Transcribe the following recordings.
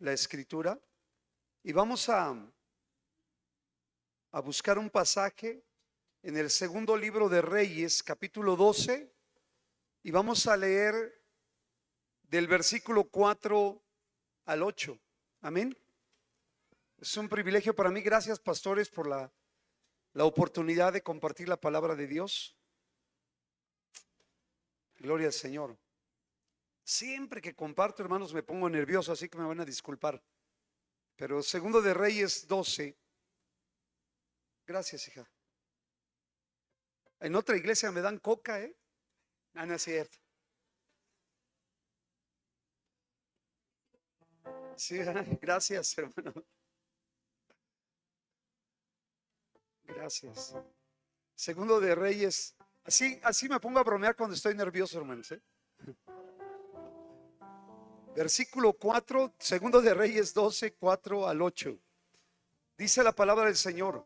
la escritura y vamos a buscar un pasaje en el segundo libro de Reyes, capítulo 12, y vamos a leer del versículo 4 al 8. Amén. Es un privilegio para mí. Gracias, pastores, por la oportunidad de compartir la palabra de Dios. Gloria al Señor. Siempre que comparto, hermanos, me pongo nervioso, así que me van a disculpar. Pero segundo de Reyes 12. Gracias, hija. En otra iglesia me dan coca, ¿eh? No es cierto. Sí, gracias, hermano. Gracias. Segundo de Reyes. Así me pongo a bromear cuando estoy nervioso, hermanos, ¿eh? Versículo 4, segundo de Reyes 12, 4 al 8. Dice la palabra del Señor.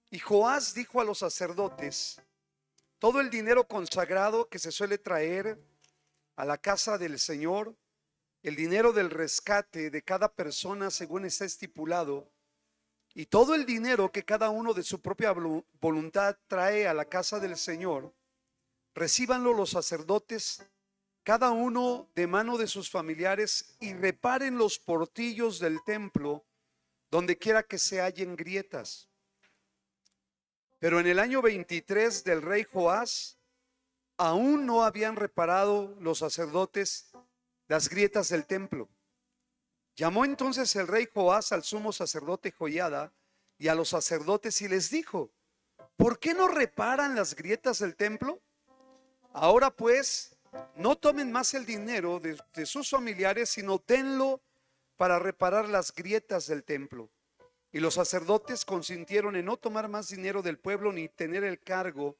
Y Joás dijo a los sacerdotes: todo el dinero consagrado que se suele traer a la casa del Señor, el dinero del rescate de cada persona según está estipulado, y todo el dinero que cada uno de su propia voluntad trae a la casa del Señor, recíbanlo los sacerdotes, cada uno de mano de sus familiares, y reparen los portillos del templo donde quiera que se hallen grietas. Pero en el año 23 del rey Joás, aún no habían reparado los sacerdotes las grietas del templo. Llamó entonces el rey Joás al sumo sacerdote Joiada y a los sacerdotes y les dijo: ¿por qué no reparan las grietas del templo? Ahora pues, no tomen más el dinero de sus familiares, sino denlo para reparar las grietas del templo. Y los sacerdotes consintieron en no tomar más dinero del pueblo ni tener el cargo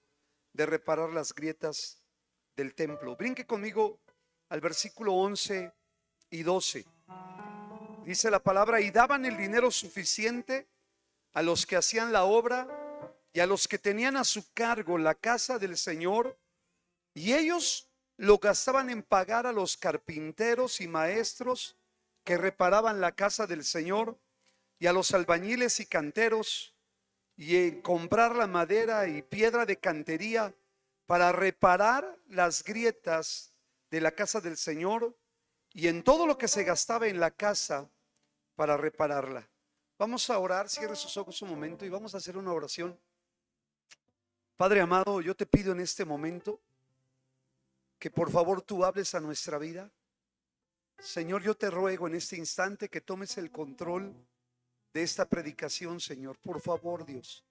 de reparar las grietas del templo. Brinque conmigo al versículo 11 y 12. Dice la palabra: y daban el dinero suficiente a los que hacían la obra y a los que tenían a su cargo la casa del Señor, y ellos lo gastaban en pagar a los carpinteros y maestros que reparaban la casa del Señor, y a los albañiles y canteros, y en comprar la madera y piedra de cantería para reparar las grietas de la casa del Señor, y en todo lo que se gastaba en la casa para repararla. Vamos a orar. Cierre sus ojos un momento y vamos a hacer una oración. Padre amado, yo te pido en este momento que por favor tú hables a nuestra vida. Señor, yo te ruego en este instante que tomes el control de esta predicación, Señor. Por favor, Dios.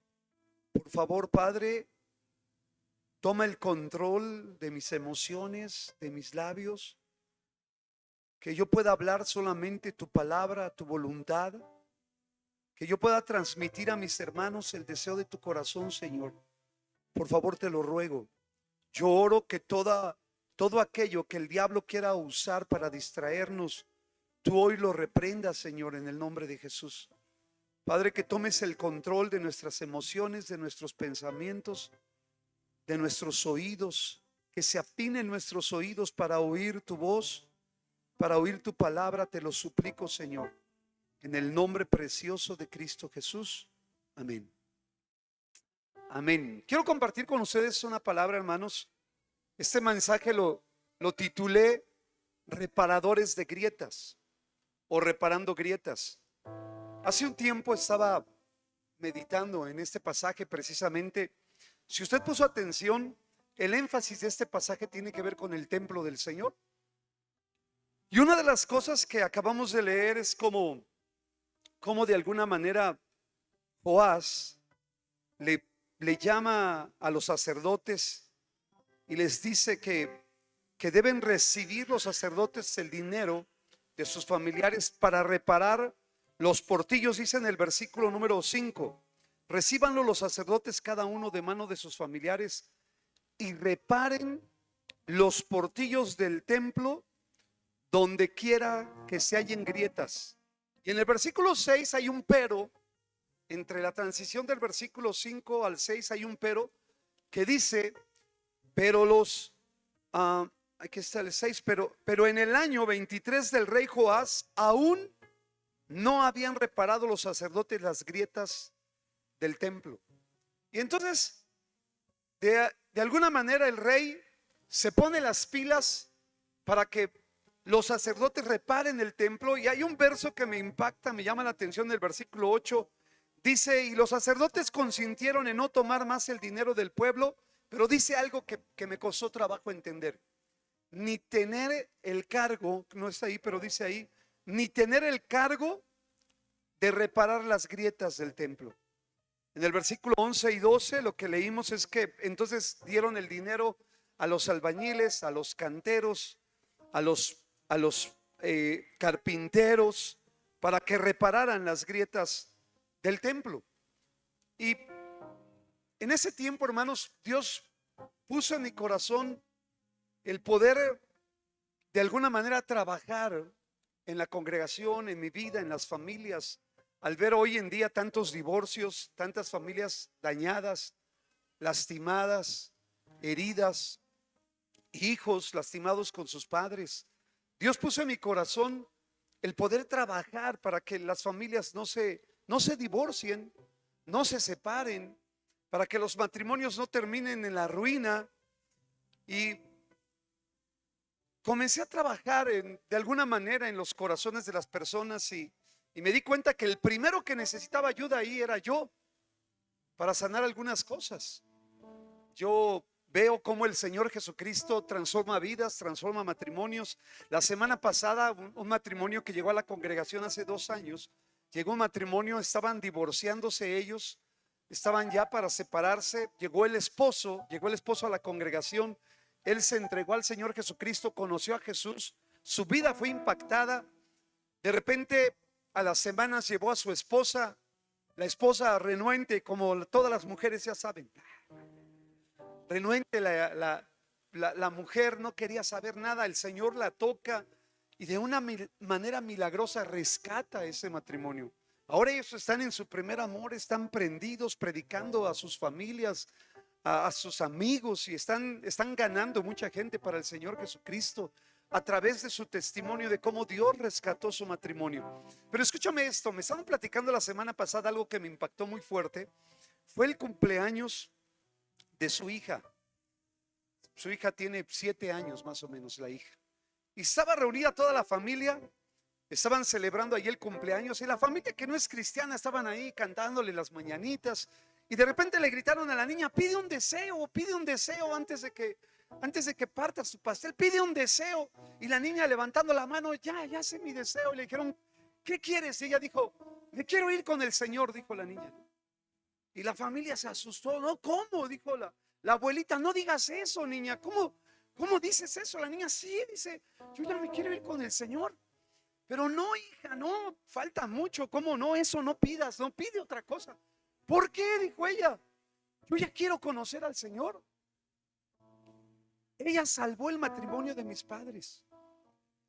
Por favor, Padre, toma el control de mis emociones, de mis labios, que yo pueda hablar solamente tu palabra, tu voluntad, que yo pueda transmitir a mis hermanos el deseo de tu corazón, Señor. Por favor, te lo ruego. Yo oro que todo aquello que el diablo quiera usar para distraernos, tú hoy lo reprendas, Señor, en el nombre de Jesús. Padre, que tomes el control de nuestras emociones, de nuestros pensamientos, de nuestros oídos, que se afinen nuestros oídos para oír tu voz, para oír tu palabra. Te lo suplico, Señor, en el nombre precioso de Cristo Jesús. Amén. Amén. Quiero compartir con ustedes una palabra, hermanos. Este mensaje lo titulé Reparadores de grietas o reparando grietas. Hace un tiempo estaba meditando en este pasaje precisamente. Si usted puso atención, el énfasis de este pasaje tiene que ver con el templo del Señor. Y una de las cosas que acabamos de leer es como de alguna manera Joás le llama a los sacerdotes y les dice que deben recibir los sacerdotes el dinero de sus familiares para reparar los portillos. Dice en el versículo número 5: recíbanlo los sacerdotes cada uno de mano de sus familiares y reparen los portillos del templo donde quiera que se hallen grietas. Y en el versículo 6 hay un pero. Entre la transición del versículo 5 al 6 hay un pero que dice: pero aquí está el 6, pero en el año 23 del rey Joás, aún no habían reparado los sacerdotes las grietas del templo. Y entonces, de alguna manera el rey se pone las pilas para que los sacerdotes reparen el templo. Y hay un verso que me impacta, me llama la atención, el versículo 8. Dice, y los sacerdotes consintieron en no tomar más el dinero del pueblo, pero dice algo que me costó trabajo entender. Ni tener el cargo, no está ahí, pero dice ahí, ni tener el cargo de reparar las grietas del templo. En el versículo 11 y 12 lo que leímos es que entonces dieron el dinero a los albañiles, a los canteros, a los carpinteros, para que repararan las grietas del templo. Y en ese tiempo, hermanos, Dios puso en mi corazón el poder de alguna manera trabajar en la congregación, en mi vida, en las familias. Al ver hoy en día tantos divorcios, tantas familias dañadas, lastimadas, heridas, hijos lastimados con sus padres, Dios puso en mi corazón el poder trabajar para que las familias no se divorcien, no se separen, para que los matrimonios no terminen en la ruina. Y comencé a trabajar de alguna manera en los corazones de las personas, y me di cuenta que el primero que necesitaba ayuda ahí era yo, para sanar algunas cosas. Yo veo cómo el Señor Jesucristo transforma vidas, transforma matrimonios. La semana pasada, un matrimonio que llegó a la congregación hace 2 años, llegó un matrimonio, estaban divorciándose ellos, estaban ya para separarse. Llegó el esposo a la congregación. Él se entregó al Señor Jesucristo, conoció a Jesús, su vida fue impactada. De repente, a las semanas llevó a su esposa, la esposa renuente, como todas las mujeres ya saben, renuente, la mujer no quería saber nada. El Señor la toca y de una manera milagrosa rescata ese matrimonio. Ahora ellos están en su primer amor, están prendidos, predicando a sus familias, a sus amigos, y están ganando mucha gente para el Señor Jesucristo a través de su testimonio de cómo Dios rescató su matrimonio. Pero escúchame esto, me estaban platicando la semana pasada algo que me impactó muy fuerte. Fue el cumpleaños de su hija. Su hija tiene 7 años más o menos, la hija. Y estaba reunida toda la familia, estaban celebrando ahí el cumpleaños, y la familia que no es cristiana estaban ahí cantándole las mañanitas. Y de repente le gritaron a la niña: pide un deseo antes de que parta su pastel, pide un deseo. Y la niña, levantando la mano: ya sé mi deseo. Y le dijeron: ¿qué quieres? Y ella dijo: me quiero ir con el Señor, dijo la niña. Y la familia se asustó. No, ¿cómo? Dijo la abuelita: no digas eso, niña. ¿Cómo dices eso? La niña: sí, dice, yo ya me quiero ir con el Señor. Pero no, hija, no, falta mucho. ¿Cómo no? Eso no pidas, no, pide otra cosa. ¿Por qué? Dijo ella. Yo ya quiero conocer al Señor. Ella salvó el matrimonio de mis padres.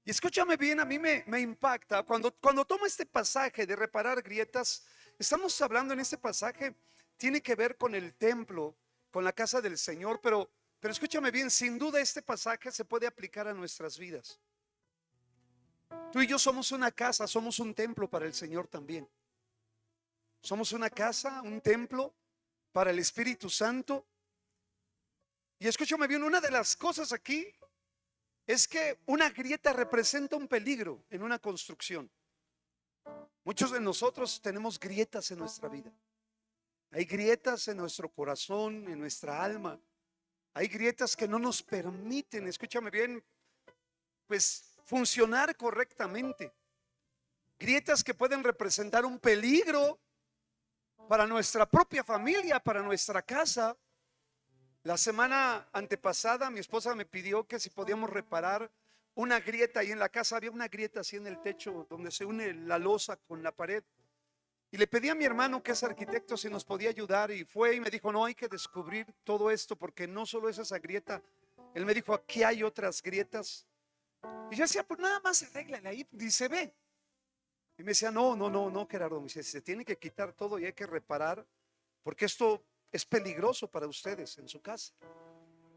Y escúchame bien, a mí me impacta cuando tomo este pasaje de reparar grietas. Estamos hablando en este pasaje, tiene que ver con el templo, con la casa del Señor, pero escúchame bien, sin duda este pasaje se puede aplicar a nuestras vidas. Tú y yo somos una casa, somos un templo para el Señor también. Somos una casa, un templo para el Espíritu Santo. Y escúchame bien, una de las cosas aquí es que una grieta representa un peligro en una construcción. Muchos de nosotros tenemos grietas en nuestra vida. Hay grietas en nuestro corazón, en nuestra alma. Hay grietas que no nos permiten, escúchame bien, pues funcionar correctamente. Grietas que pueden representar un peligro para nuestra propia familia, para nuestra casa. La semana antepasada mi esposa me pidió que si podíamos reparar una grieta ahí en la casa. Había una grieta así en el techo donde se une la losa con la pared. Y le pedí a mi hermano, que es arquitecto, si nos podía ayudar, y fue y me dijo: no, hay que descubrir todo esto, porque no solo es esa grieta. Él me dijo: aquí hay otras grietas. Y yo decía: pues nada más arréglale ahí, dice, ve. Y me decía: no, Gerardo, me dice, se tiene que quitar todo y hay que reparar, porque esto es peligroso para ustedes en su casa.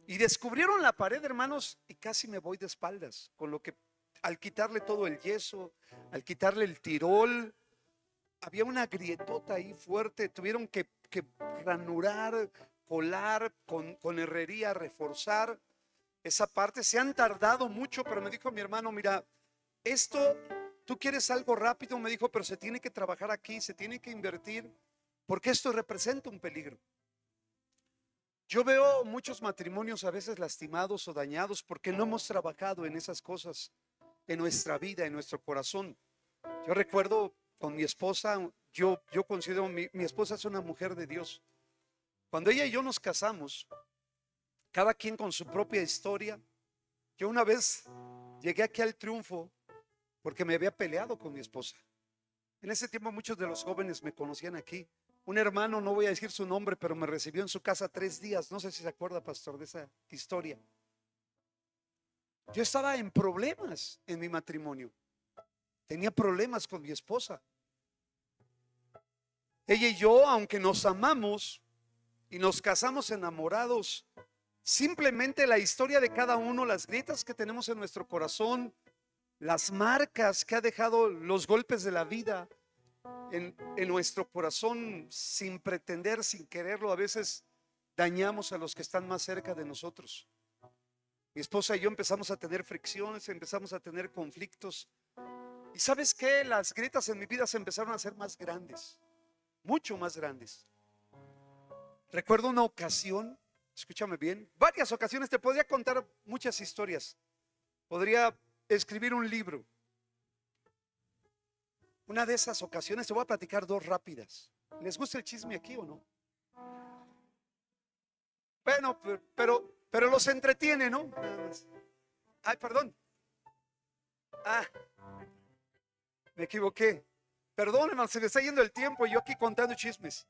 Y descubrieron la pared, hermanos, y casi me voy de espaldas, con lo que, al quitarle todo el yeso, al quitarle el tirol, había una grietota ahí fuerte, tuvieron que ranurar, colar con herrería, reforzar esa parte. Se han tardado mucho, pero me dijo mi hermano, mira, esto, tú quieres algo rápido, me dijo, pero se tiene que trabajar aquí, se tiene que invertir, porque esto representa un peligro. Yo veo muchos matrimonios a veces lastimados o dañados porque no hemos trabajado en esas cosas en nuestra vida, en nuestro corazón. Yo recuerdo con mi esposa, yo considero mi esposa es una mujer de Dios. Cuando ella y yo nos casamos, cada quien con su propia historia, yo una vez llegué aquí al triunfo porque me había peleado con mi esposa. En ese tiempo muchos de los jóvenes me conocían aquí. Un hermano, no voy a decir su nombre, pero me recibió en su casa 3 días. No sé si se acuerda, pastor, de esa historia. Yo estaba en problemas en mi matrimonio. Tenía problemas con mi esposa. Ella y yo, aunque nos amamos y nos casamos enamorados, simplemente la historia de cada uno, las grietas que tenemos en nuestro corazón, las marcas que ha dejado los golpes de la vida en nuestro corazón, sin pretender, sin quererlo, a veces dañamos a los que están más cerca de nosotros. Mi esposa y yo empezamos a tener fricciones, empezamos a tener conflictos. Y ¿sabes qué? Las grietas en mi vida se empezaron a hacer más grandes, mucho más grandes. Recuerdo una ocasión, escúchame bien, varias ocasiones, te podría contar muchas historias. Podría escribir un libro. Una de esas ocasiones, te voy a platicar 2 rápidas. ¿Les gusta el chisme aquí o no? Bueno, pero los entretiene, ¿no? Nada más. Ay, perdón. Ah, me equivoqué. Perdón, hermano, se me está yendo el tiempo y yo aquí contando chismes.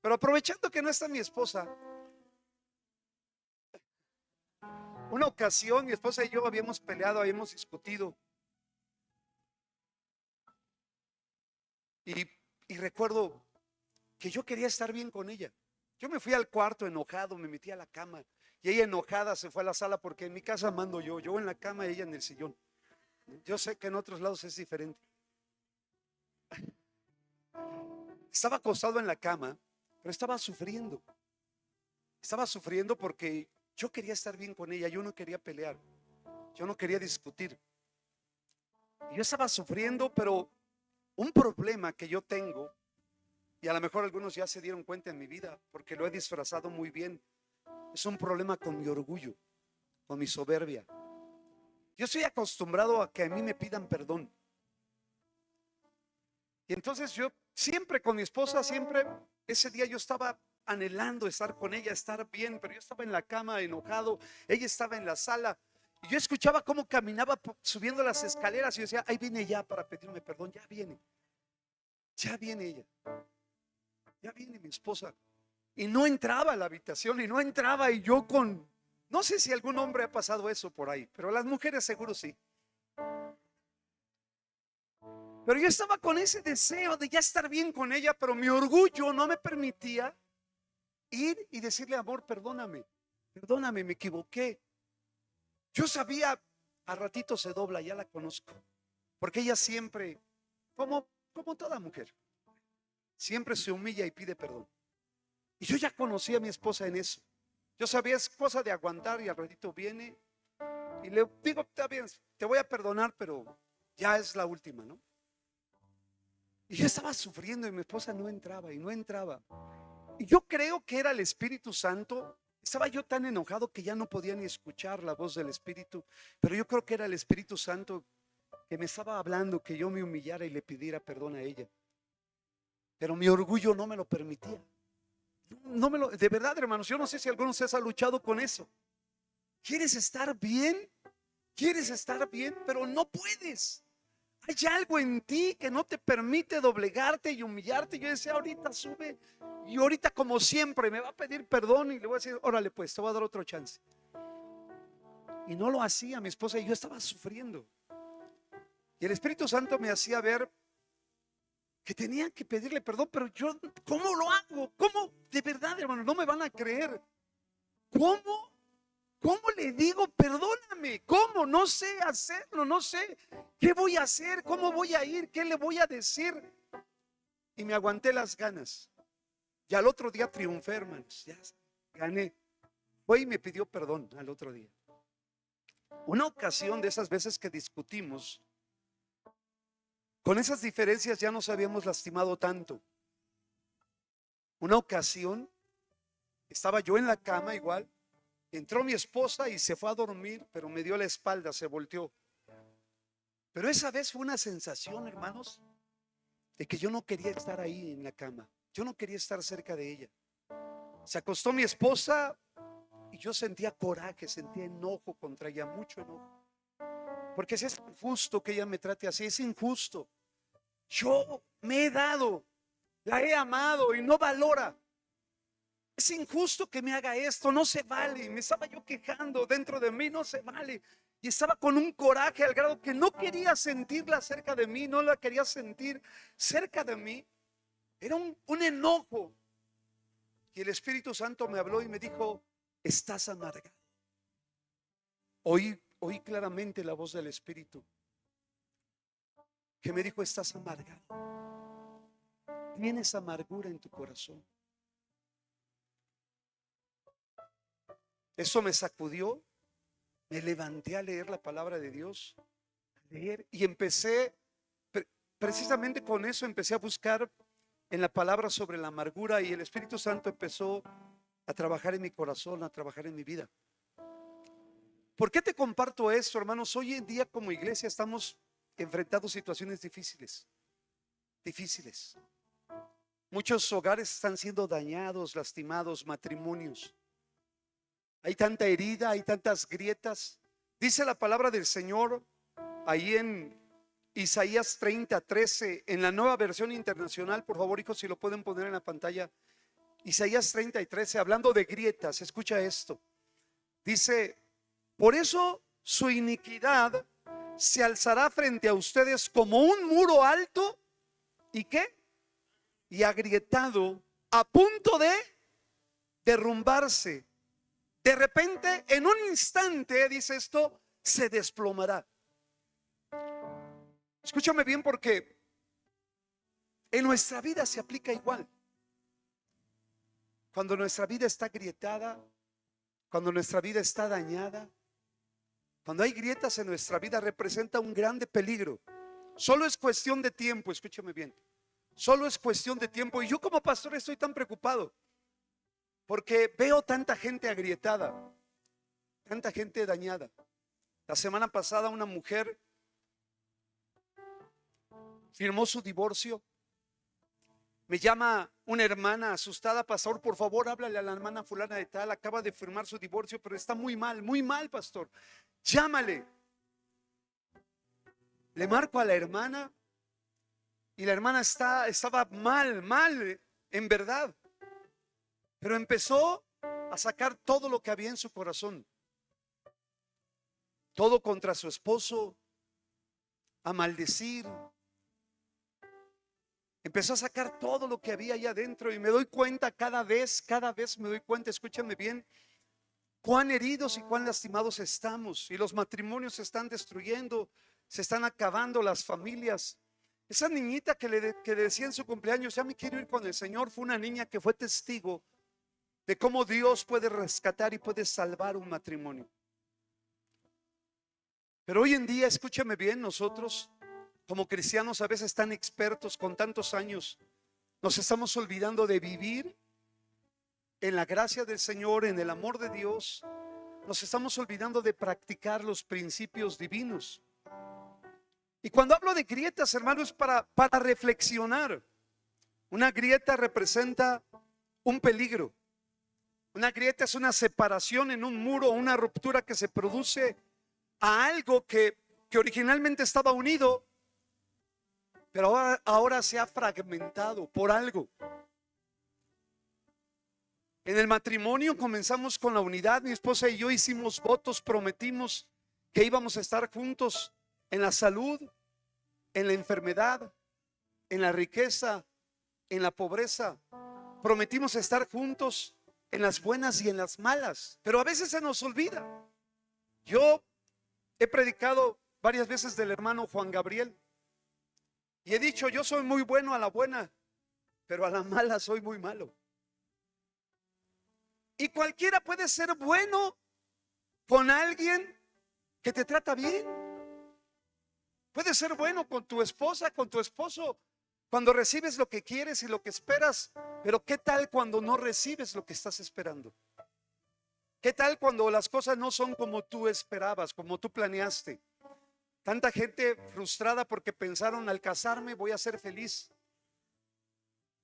Pero aprovechando que no está mi esposa, una ocasión mi esposa y yo habíamos peleado, habíamos discutido. Y recuerdo que yo quería estar bien con ella. Yo me fui al cuarto enojado, me metí a la cama y ella enojada se fue a la sala porque en mi casa mando yo en la cama y ella en el sillón. Yo sé que en otros lados es diferente. Estaba acostado en la cama, pero estaba sufriendo. Estaba sufriendo porque yo quería estar bien con ella, yo no quería pelear, yo no quería discutir. Yo estaba sufriendo, pero un problema que yo tengo, y a lo mejor algunos ya se dieron cuenta en mi vida, porque lo he disfrazado muy bien, es un problema con mi orgullo, con mi soberbia. Yo estoy acostumbrado a que a mí me pidan perdón. Y entonces yo siempre con mi esposa, siempre ese día yo estaba anhelando estar con ella, estar bien, pero yo estaba en la cama enojado, ella estaba en la sala. Y yo escuchaba cómo caminaba subiendo las escaleras y yo decía, ahí viene ya para pedirme perdón, ya viene ella, ya viene mi esposa. Y no entraba a la habitación y no entraba y yo no sé si algún hombre ha pasado eso por ahí, pero las mujeres seguro sí. Pero yo estaba con ese deseo de ya estar bien con ella, pero mi orgullo no me permitía ir y decirle, amor, perdóname, me equivoqué. Yo sabía, a ratito se dobla, ya la conozco, porque ella siempre, como toda mujer, siempre se humilla y pide perdón. Y yo ya conocí a mi esposa en eso. Yo sabía, es cosa de aguantar y al ratito viene y le digo, está bien, te voy a perdonar, pero ya es la última, ¿no? Y yo estaba sufriendo y mi esposa no entraba y no entraba. Y yo creo que era el Espíritu Santo. Estaba yo tan enojado que ya no podía ni escuchar la voz del Espíritu. Pero yo creo que era el Espíritu Santo que me estaba hablando, que yo me humillara y le pidiera perdón a ella. Pero mi orgullo no me lo permitía. De verdad, hermanos, yo no sé si alguno de ustedes ha luchado con eso. ¿Quieres estar bien? ¿Quieres estar bien? Pero no puedes. Hay algo en ti que no te permite doblegarte y humillarte. Yo decía, ahorita sube y ahorita como siempre me va a pedir perdón y le voy a decir, órale pues, te voy a dar otro chance. Y no lo hacía mi esposa y yo estaba sufriendo. Y el Espíritu Santo me hacía ver que tenía que pedirle perdón, pero yo, ¿cómo lo hago? ¿Cómo? De verdad, hermano, no me van a creer. ¿Cómo le digo perdóname? ¿Cómo? No sé hacerlo, no sé qué voy a hacer, cómo voy a ir, qué le voy a decir. y me aguanté las ganas. Y al otro día triunfé, hermanos. Ya gané. Fue y me pidió perdón al otro día. Una ocasión de esas veces que discutimos, con esas diferencias ya nos habíamos lastimado tanto. Una ocasión estaba yo en la cama igual, entró mi esposa y se fue a dormir, pero me dio la espalda, se volteó. Pero esa vez fue una sensación, hermanos, de que yo no quería estar ahí en la cama. Yo no quería estar cerca de ella. Se acostó mi esposa y yo sentía coraje, sentía enojo contra ella, mucho enojo. Porque es injusto que ella me trate así, es injusto. Yo me he dado, la he amado y no valora. Es injusto que me haga esto, no se vale. Me estaba yo quejando dentro de mí, no se vale. Y estaba con un coraje al grado que no quería sentirla cerca de mí, no la quería sentir cerca de mí. Era un enojo. Y el Espíritu Santo me habló y me dijo: estás amargado. Oí claramente la voz del Espíritu que me dijo: estás amargado. Tienes amargura en tu corazón. Eso me sacudió. Me levanté a leer la palabra de Dios, a leer, y empecé, precisamente con eso empecé a buscar en la palabra sobre la amargura, y el Espíritu Santo empezó a trabajar en mi corazón, a trabajar en mi vida. ¿Por qué te comparto esto, hermanos? Hoy en día como iglesia estamos enfrentando situaciones difíciles. Muchos hogares están siendo dañados, lastimados, matrimonios. Hay tanta herida, hay tantas grietas. Dice la palabra del Señor ahí en Isaías 30:13, en la Nueva Versión Internacional. Por favor, hijos, si lo pueden poner en la pantalla. Isaías 30:13, hablando de grietas, escucha esto. Dice: por eso su iniquidad se alzará frente a ustedes como un muro alto. ¿Y qué? Y agrietado, a punto de derrumbarse. De repente, en un instante, dice esto, se desplomará. Escúchame bien, porque en nuestra vida se aplica igual. Cuando nuestra vida está agrietada, cuando nuestra vida está dañada, cuando hay grietas en nuestra vida, representa un grande peligro. Solo es cuestión de tiempo, escúchame bien. Solo es cuestión de tiempo. Y yo como pastor estoy tan preocupado porque veo tanta gente agrietada, tanta gente dañada. La semana pasada una mujer firmó su divorcio. Me llama una hermana asustada: pastor, por favor, háblale a la hermana fulana de tal, acaba de firmar su divorcio, pero está muy mal, pastor. Llámale. Le marco a la hermana y la hermana estaba mal, en verdad. Pero empezó a sacar todo lo que había en su corazón. Todo contra su esposo, a maldecir. Empezó a sacar todo lo que había allá adentro, y me doy cuenta cada vez me doy cuenta, escúchame bien, cuán heridos y cuán lastimados estamos. Y los matrimonios se están destruyendo, se están acabando las familias. Esa niñita que le decía en su cumpleaños: ya me quiero ir con el Señor, fue una niña que fue testigo de cómo Dios puede rescatar y puede salvar un matrimonio. Pero hoy en día, escúchame bien, nosotros como cristianos, a veces tan expertos con tantos años, nos estamos olvidando de vivir en la gracia del Señor, en el amor de Dios. Nos estamos olvidando de practicar los principios divinos. Y cuando hablo de grietas, hermanos, para reflexionar. Una grieta representa un peligro. Una grieta es una separación en un muro, una ruptura que se produce a algo que originalmente estaba unido, pero ahora se ha fragmentado por algo. En el matrimonio comenzamos con la unidad. Mi esposa y yo hicimos votos, prometimos que íbamos a estar juntos en la salud, en la enfermedad, en la riqueza, en la pobreza. Prometimos estar juntos en las buenas y en las malas, pero a veces se nos olvida. Yo he predicado varias veces del hermano Juan Gabriel y he dicho: yo soy muy bueno a la buena, pero a la mala soy muy malo. Y cualquiera puede ser bueno con alguien que te trata bien. Puede ser bueno con tu esposa, con tu esposo, cuando recibes lo que quieres y lo que esperas. Pero ¿qué tal cuando no recibes lo que estás esperando? ¿Qué tal cuando las cosas no son como tú esperabas, como tú planeaste? Tanta gente frustrada porque pensaron, al casarme voy a ser feliz.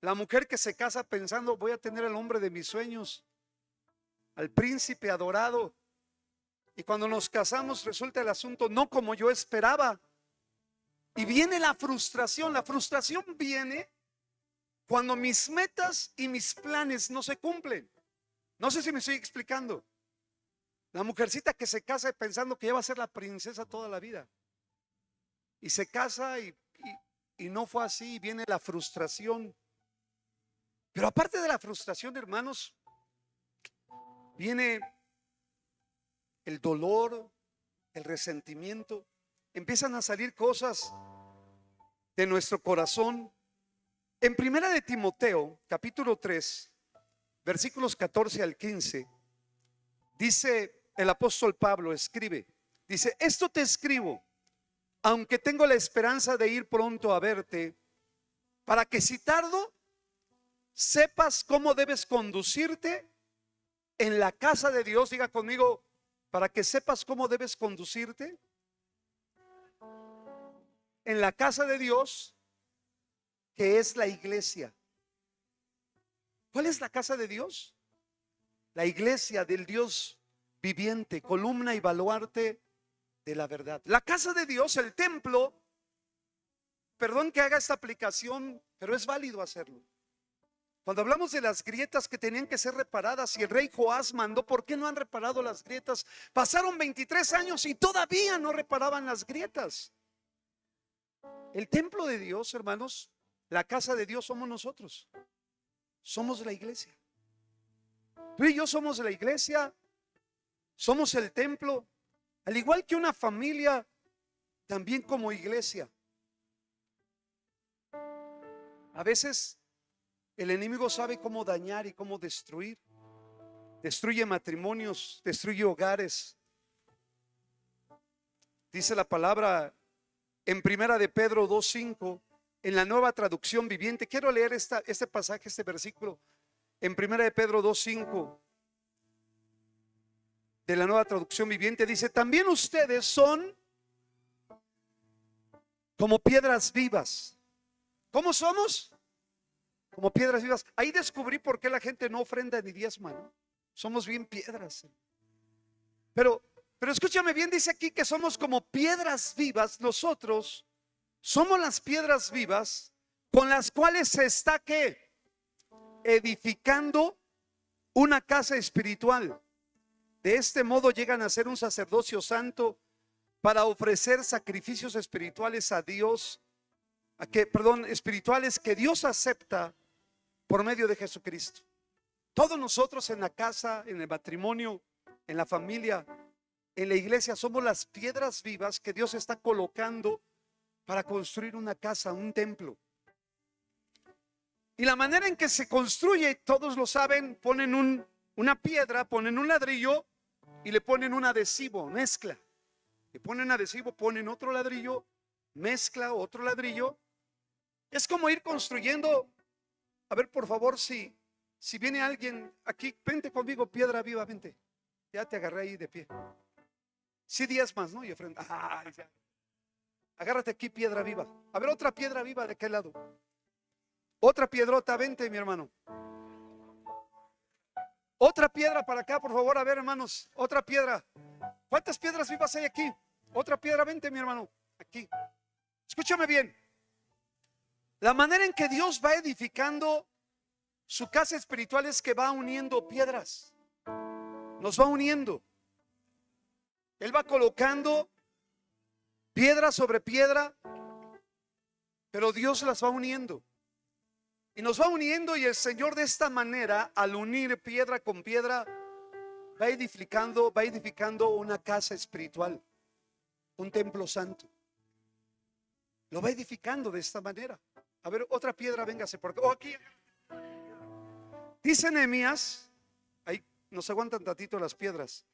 La mujer que se casa pensando, voy a tener al hombre de mis sueños, al príncipe adorado. Y cuando nos casamos resulta el asunto no como yo esperaba. Y viene la frustración. La frustración viene cuando mis metas y mis planes no se cumplen. No sé si me estoy explicando. La mujercita que se casa pensando que ya va a ser la princesa toda la vida. Y se casa y no fue así. Y viene la frustración. Pero aparte de la frustración, hermanos, viene el dolor, el resentimiento. Empiezan a salir cosas de nuestro corazón. En primera de Timoteo, capítulo 3, versículos 14 al 15, dice el apóstol Pablo, escribe, dice: esto te escribo, aunque tengo la esperanza de ir pronto a verte, para que si tardo, sepas cómo debes conducirte en la casa de Dios. Diga conmigo, para que sepas cómo debes conducirte en la casa de Dios, que es la iglesia. ¿Cuál es la casa de Dios? La iglesia del Dios viviente, columna y baluarte de la verdad. La casa de Dios, el templo, perdón que haga esta aplicación, pero es válido hacerlo. Cuando hablamos de las grietas que tenían que ser reparadas y el rey Joás mandó, ¿por qué no han reparado las grietas? Pasaron 23 años y todavía no reparaban las grietas. El templo de Dios, hermanos, la casa de Dios somos nosotros. Somos la iglesia. Tú y yo somos la iglesia, somos el templo, al igual que una familia, también como iglesia. A veces el enemigo sabe cómo dañar y cómo destruir. Destruye matrimonios, destruye hogares. Dice la palabra en primera de Pedro 2:5, en la Nueva Traducción Viviente. Quiero leer este pasaje, este versículo, en primera de Pedro 2:5 de la Nueva Traducción Viviente. Dice: también ustedes son como piedras vivas. ¿Cómo somos? Como piedras vivas. Ahí descubrí por qué la gente no ofrenda ni diezma, ¿no? Somos bien piedras. Pero escúchame bien, dice aquí que somos como piedras vivas. Nosotros somos las piedras vivas con las cuales se está ¿qué? Edificando una casa espiritual. De este modo llegan a ser un sacerdocio santo para ofrecer sacrificios espirituales a Dios, espirituales que Dios acepta por medio de Jesucristo. Todos nosotros en la casa, en el matrimonio, en la familia, en la iglesia, somos las piedras vivas que Dios está colocando para construir una casa, un templo. Y la manera en que se construye, todos lo saben, ponen una piedra, ponen un ladrillo y le ponen un adhesivo, mezcla. Le ponen adhesivo, ponen otro ladrillo, mezcla otro ladrillo. Es como ir construyendo. A ver, por favor, si viene alguien aquí, vente conmigo, piedra viva, vente. Ya te agarré ahí de pie. Sí, 10 más, ¿no? Y frente. Agárrate aquí, piedra viva. A ver, otra piedra viva de aquel lado. Otra piedrota, vente, mi hermano. Otra piedra para acá, por favor. A ver, hermanos, otra piedra. ¿Cuántas piedras vivas hay aquí? Otra piedra, vente, mi hermano. Aquí. Escúchame bien. La manera en que Dios va edificando su casa espiritual es que va uniendo piedras. Nos va uniendo. Él va colocando piedra sobre piedra, pero Dios las va uniendo. Y nos va uniendo, y el Señor de esta manera, al unir piedra con piedra, va edificando una casa espiritual, un templo santo. Lo va edificando de esta manera. A ver, otra piedra, véngase por acá. Oh, aquí. Dice Nehemías, ahí nos aguantan tantito las piedras.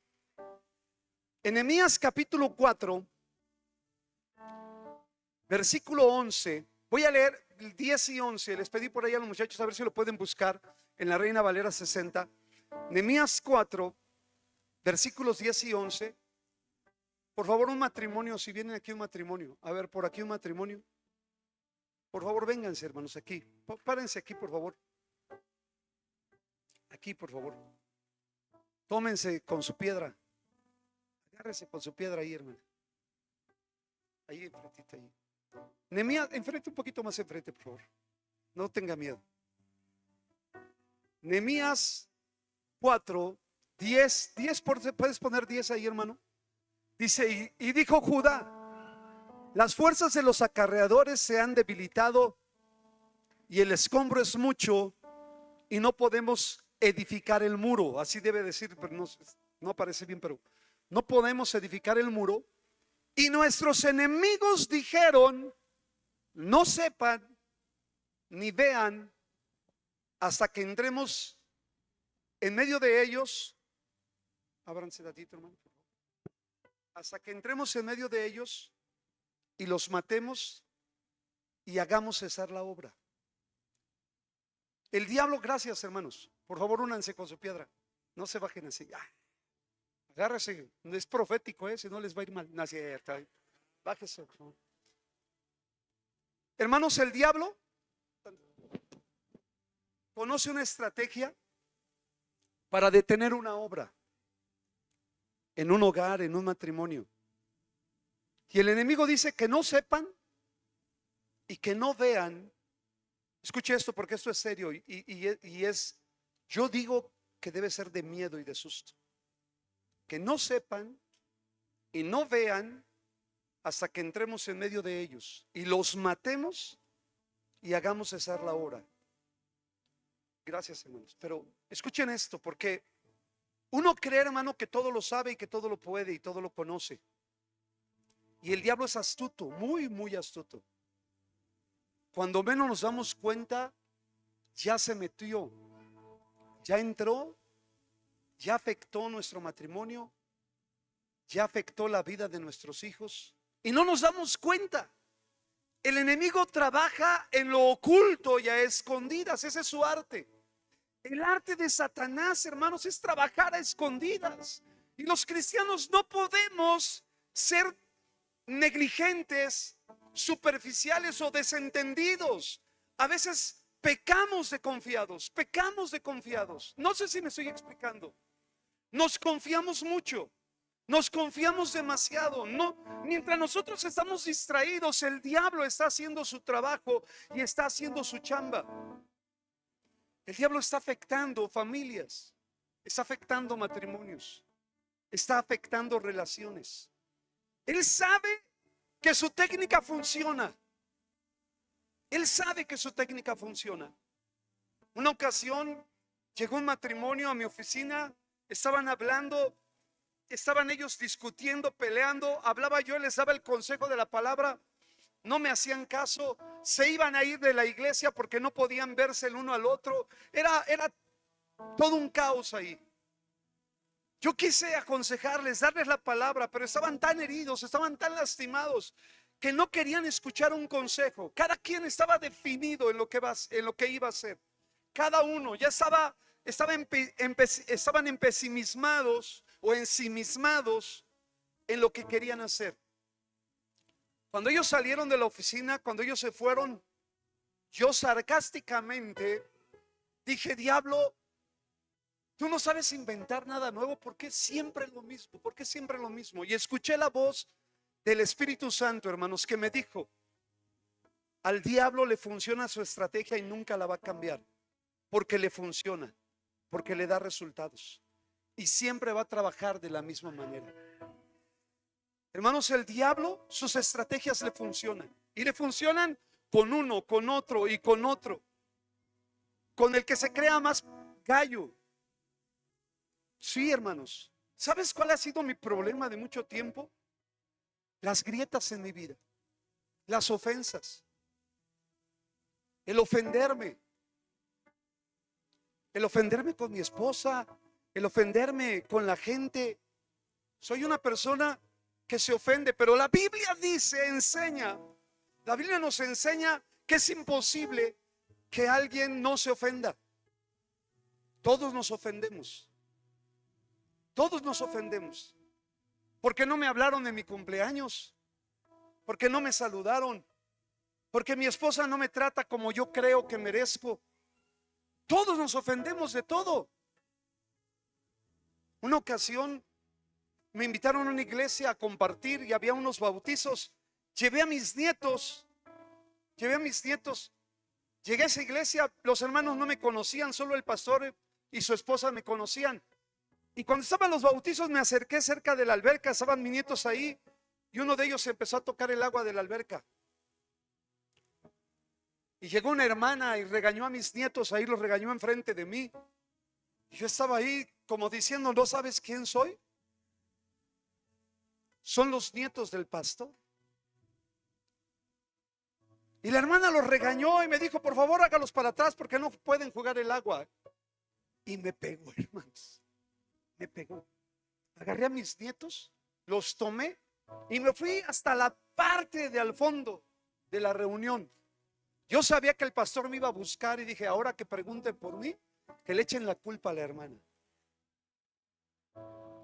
En Nehemías capítulo 4, versículo 11. Voy a leer el 10 y 11. Les pedí por ahí a los muchachos a ver si lo pueden buscar en la Reina Valera 60. Nehemías 4, versículos 10 y 11. Por favor, un matrimonio, si vienen aquí un matrimonio. A ver, por aquí un matrimonio. Por favor, vénganse, hermanos, aquí. Párense aquí, por favor. Aquí, por favor. Tómense con su piedra. Agárrese con su piedra ahí, hermano. Ahí enfrentito, ahí. Nehemías, enfrente, un poquito más enfrente, por favor. No tenga miedo. Nehemías 4, 10. ¿Puedes poner 10 ahí, hermano? Dice, y dijo Judá: las fuerzas de los acarreadores se han debilitado y el escombro es mucho y no podemos edificar el muro. Así debe decir, pero no aparece bien, pero no podemos edificar el muro. Y nuestros enemigos dijeron: no sepan ni vean hasta que entremos en medio de ellos. Ábranse tantito, hermano, por favor. Hasta que entremos en medio de ellos y los matemos y hagamos cesar la obra. El diablo, gracias, hermanos. Por favor, únanse con su piedra. No se bajen así. Agárrese. Es profético, si no les va a ir mal. No es cierto. Bájese, por favor. Hermanos, el diablo conoce una estrategia para detener una obra en un hogar, en un matrimonio. Y el enemigo dice que no sepan y que no vean. Escuche esto, porque esto es serio yo digo que debe ser de miedo y de susto. Que no sepan y no vean hasta que entremos en medio de ellos y los matemos y hagamos cesar la obra. Gracias, hermanos. Pero escuchen esto, porque uno cree, hermano, que todo lo sabe y que todo lo puede y todo lo conoce. Y el diablo es astuto, muy, muy astuto. Cuando menos nos damos cuenta, ya se metió, ya entró, ya afectó nuestro matrimonio, ya afectó la vida de nuestros hijos y no nos damos cuenta. El enemigo trabaja en lo oculto y a escondidas. Ese es su arte. El arte de Satanás, hermanos, es trabajar a escondidas. Y los cristianos no podemos ser negligentes, superficiales o desentendidos. A veces pecamos de confiados. No sé si me estoy explicando. Nos confiamos mucho. Nos confiamos demasiado. Mientras nosotros estamos distraídos, el diablo está haciendo su trabajo y está haciendo su chamba. El diablo está afectando familias, está afectando matrimonios, está afectando relaciones. Él sabe que su técnica funciona. Él sabe que su técnica funciona. Una ocasión llegó un matrimonio a mi oficina, estaban hablando. Estaban ellos discutiendo, peleando. Hablaba yo, les daba el consejo de la palabra. No me hacían caso. Se iban a ir de la iglesia porque no podían verse el uno al otro. Era todo un caos ahí. Yo quise aconsejarles, darles la palabra, pero estaban tan heridos, estaban tan lastimados que no querían escuchar un consejo. Cada quien estaba definido en lo que iba a hacer. Cada uno ya estaban empesimismados o ensimismados en lo que querían hacer. Cuando ellos salieron de la oficina, cuando ellos se fueron, yo sarcásticamente dije: diablo, tú no sabes inventar nada nuevo. ¿Por qué siempre lo mismo? ¿Por qué siempre lo mismo? Y escuché la voz del Espíritu Santo, hermanos, que me dijo: al diablo le funciona su estrategia y nunca la va a cambiar, porque le funciona, porque le da resultados y siempre va a trabajar de la misma manera. Hermanos, el diablo, sus estrategias le funcionan y le funcionan con uno, con otro y con otro, con el que se crea más gallo. Sí, hermanos, ¿sabes cuál ha sido mi problema de mucho tiempo? Las grietas en mi vida, las ofensas. el ofenderme, con mi esposa, el ofenderme con la gente. Soy una persona que se ofende, pero la Biblia dice, enseña, la Biblia nos enseña que es imposible que alguien no se ofenda. Todos nos ofendemos. Todos nos ofendemos. ¿Por qué no me hablaron en mi cumpleaños? ¿Por qué no me saludaron? Porque mi esposa no me trata como yo creo que merezco. Todos nos ofendemos de todo. Una ocasión me invitaron a una iglesia a compartir y había unos bautizos. Llevé a mis nietos. Llegué a esa iglesia, los hermanos no me conocían, solo el pastor y su esposa me conocían. Y cuando estaban los bautizos me acerqué cerca de la alberca, estaban mis nietos ahí y uno de ellos empezó a tocar el agua de la alberca. Y llegó una hermana y regañó a mis nietos ahí, los regañó enfrente de mí. Y yo estaba ahí como diciendo, ¿no sabes quién soy? Son los nietos del pastor. Y la hermana los regañó y me dijo, por favor hágalos para atrás porque no pueden jugar el agua. Y me pegó, hermanos. Me pegó. Agarré a mis nietos, los tomé y me fui hasta la parte de al fondo de la reunión. Yo sabía que el pastor me iba a buscar y dije, ahora que pregunten por mí, que le echen la culpa a la hermana.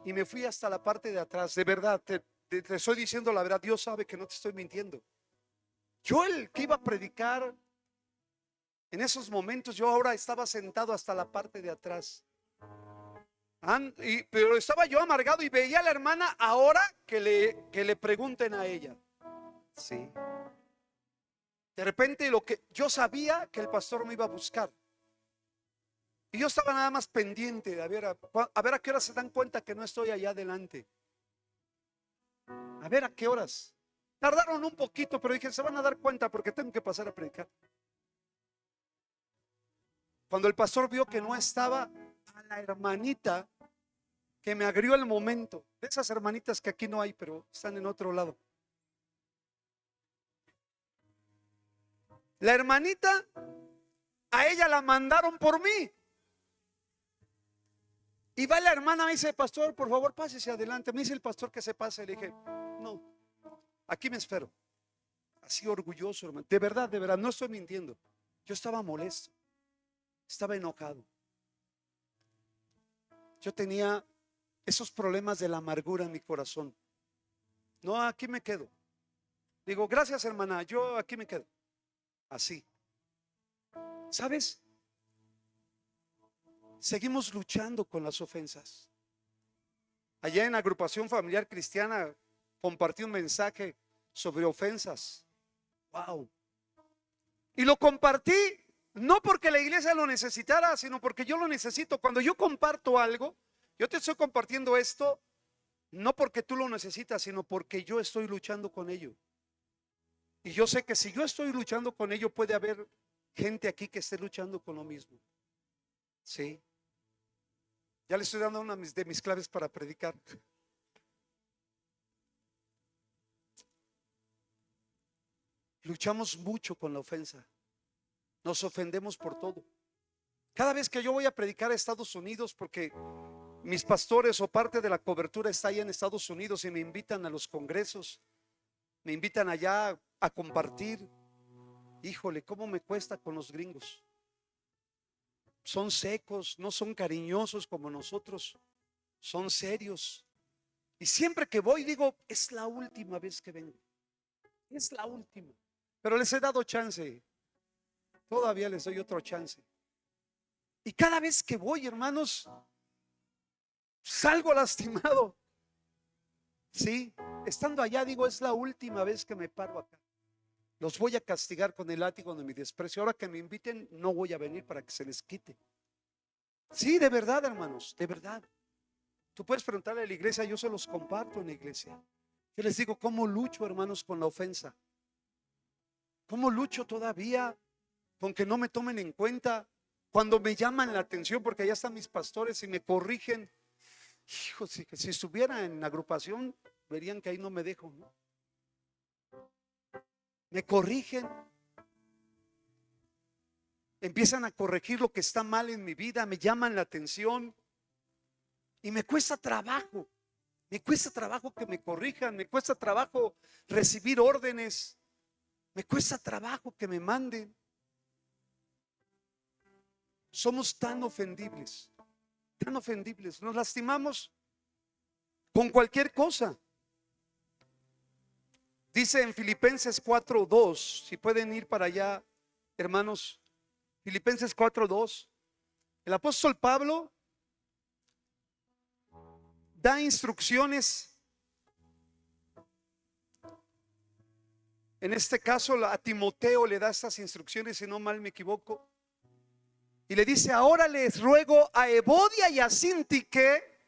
Y me fui hasta la parte de atrás. De verdad, te estoy diciendo la verdad. Dios sabe que no te estoy mintiendo. Yo, el que iba a predicar en esos momentos, yo ahora estaba sentado hasta la parte de atrás. Pero estaba yo amargado y veía a la hermana ahora que le pregunten a ella. Sí. De repente lo que yo sabía que el pastor me iba a buscar. Y yo estaba nada más pendiente de a ver a qué horas se dan cuenta que no estoy allá adelante. A ver a qué horas. Tardaron un poquito, pero dije, se van a dar cuenta porque tengo que pasar a predicar. Cuando el pastor vio que no estaba, a la hermanita que me agrió el momento, de esas hermanitas que aquí no hay, pero están en otro lado. La hermanita, a ella la mandaron por mí. Y va la hermana, me dice, pastor, por favor, pásese adelante. Me dice el pastor que se pase. Le dije, no, aquí me espero. Así orgulloso, hermano. De verdad, no estoy mintiendo. Yo estaba molesto, estaba enojado. Yo tenía esos problemas de la amargura en mi corazón. No, aquí me quedo. Digo, gracias, hermana, yo aquí me quedo. Así. ¿Sabes? Seguimos luchando con las ofensas. Allá en Agrupación Familiar Cristiana compartí un mensaje sobre ofensas. Wow. Y lo compartí no porque la iglesia lo necesitara, sino porque yo lo necesito. Cuando yo comparto algo, yo te estoy compartiendo esto no porque tú lo necesitas, sino porque yo estoy luchando con ello. Y yo sé que si yo estoy luchando con ello, puede haber gente aquí que esté luchando con lo mismo. Sí. Ya le estoy dando una de mis claves para predicar. Luchamos mucho con la ofensa. Nos ofendemos por todo. Cada vez que yo voy a predicar a Estados Unidos, porque mis pastores o parte de la cobertura está ahí en Estados Unidos y me invitan a los congresos, me invitan allá a compartir. Híjole, cómo me cuesta con los gringos. Son secos, no son cariñosos como nosotros, son serios. Y siempre que voy digo, es la última vez que vengo. Es la última. Pero les he dado chance. Todavía les doy otro chance. Y cada vez que voy, hermanos, salgo lastimado. Sí, estando allá digo, es la última vez que me paro acá. Los voy a castigar con el látigo de mi desprecio. Ahora que me inviten, no voy a venir para que se les quite. Sí, de verdad, hermanos, de verdad. Tú puedes preguntarle a la iglesia, yo se los comparto en la iglesia. Yo les digo, ¿cómo lucho, hermanos, con la ofensa? ¿Cómo lucho todavía con que no me tomen en cuenta cuando me llaman la atención? Porque allá están mis pastores y me corrigen. Hijo, si estuviera en la agrupación, verían que ahí no me dejo, ¿no? Me corrigen. empiezan a corregir lo que está mal en mi vida, me llaman la atención y me cuesta trabajo. Me cuesta trabajo que me corrijan, me cuesta trabajo recibir órdenes, me cuesta trabajo que me manden. Somos tan ofendibles, nos lastimamos con cualquier cosa. Dice en Filipenses 4:2, si pueden ir para allá, hermanos, Filipenses 4:2, el apóstol Pablo da instrucciones, en este caso a Timoteo le da estas instrucciones, si no mal me equivoco, y le dice: ahora les ruego a Evodia y a Síntique.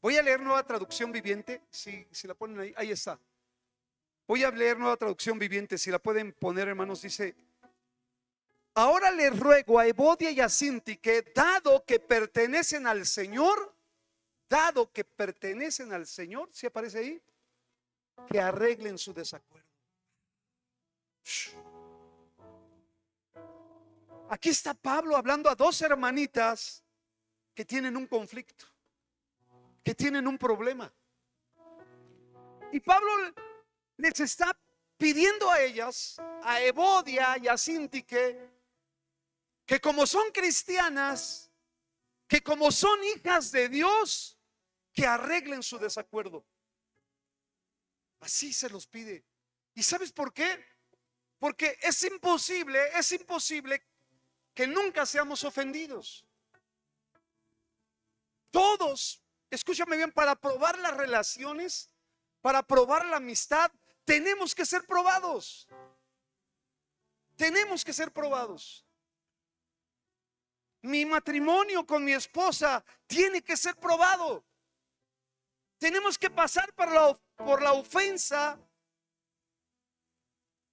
Voy a leer Nueva Traducción Viviente, si la ponen ahí, ahí está. Voy a leer Nueva Traducción Viviente, si la pueden poner, hermanos. Dice: ahora les ruego a Evodia y a Síntique, dado que pertenecen al Señor, ¿sí aparece ahí? Que arreglen su desacuerdo. Aquí está Pablo hablando a dos hermanitas que tienen un conflicto, que tienen un problema. Y Pablo les está pidiendo a ellas, a Evodia y a Síntique, que como son cristianas, que como son hijas de Dios, que arreglen su desacuerdo. Así se los pide. ¿Y sabes por qué? Porque es imposible que nunca seamos ofendidos. Todos, escúchame bien, para probar las relaciones, para probar la amistad, tenemos que ser probados. Tenemos que ser probados. Mi matrimonio con mi esposa tiene que ser probado. Tenemos que pasar por la ofensa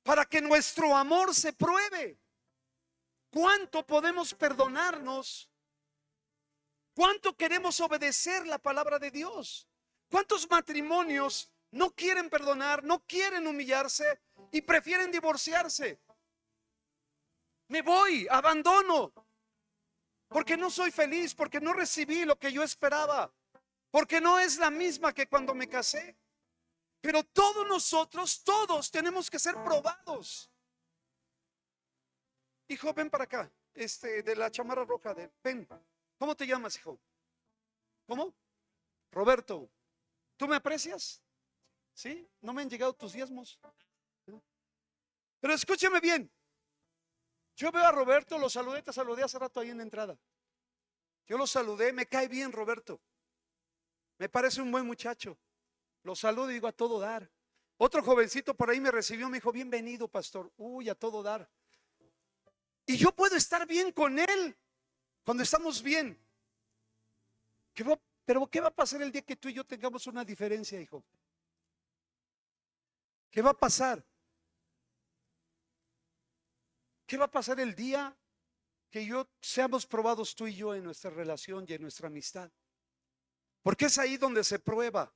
para que nuestro amor se pruebe. ¿Cuánto podemos perdonarnos? ¿Cuánto queremos obedecer la palabra de Dios? ¿Cuántos matrimonios no quieren perdonar, no quieren humillarse y prefieren divorciarse? Me voy, abandono, porque no soy feliz, porque no recibí lo que yo esperaba, porque no es la misma que cuando me casé. Pero todos nosotros, todos tenemos que ser probados. Hijo, ven para acá, de la chamarra roja, ven. ¿Cómo te llamas, hijo? ¿Cómo? Roberto. ¿Tú me aprecias? ¿Sí? ¿No me han llegado tus diezmos? Pero escúchame bien. Yo veo a Roberto, lo saludé, te saludé hace rato ahí en la entrada. Yo lo saludé, me cae bien Roberto. Me parece un buen muchacho. Lo saludo y digo: a todo dar. Otro jovencito por ahí me recibió, me dijo: bienvenido, pastor. Uy, a todo dar. Y yo puedo estar bien con él cuando estamos bien. Pero ¿qué va a pasar el día que tú y yo tengamos una diferencia, hijo? ¿Qué va a pasar? ¿Qué va a pasar el día que seamos probados tú y yo en nuestra relación y en nuestra amistad? Porque es ahí donde se prueba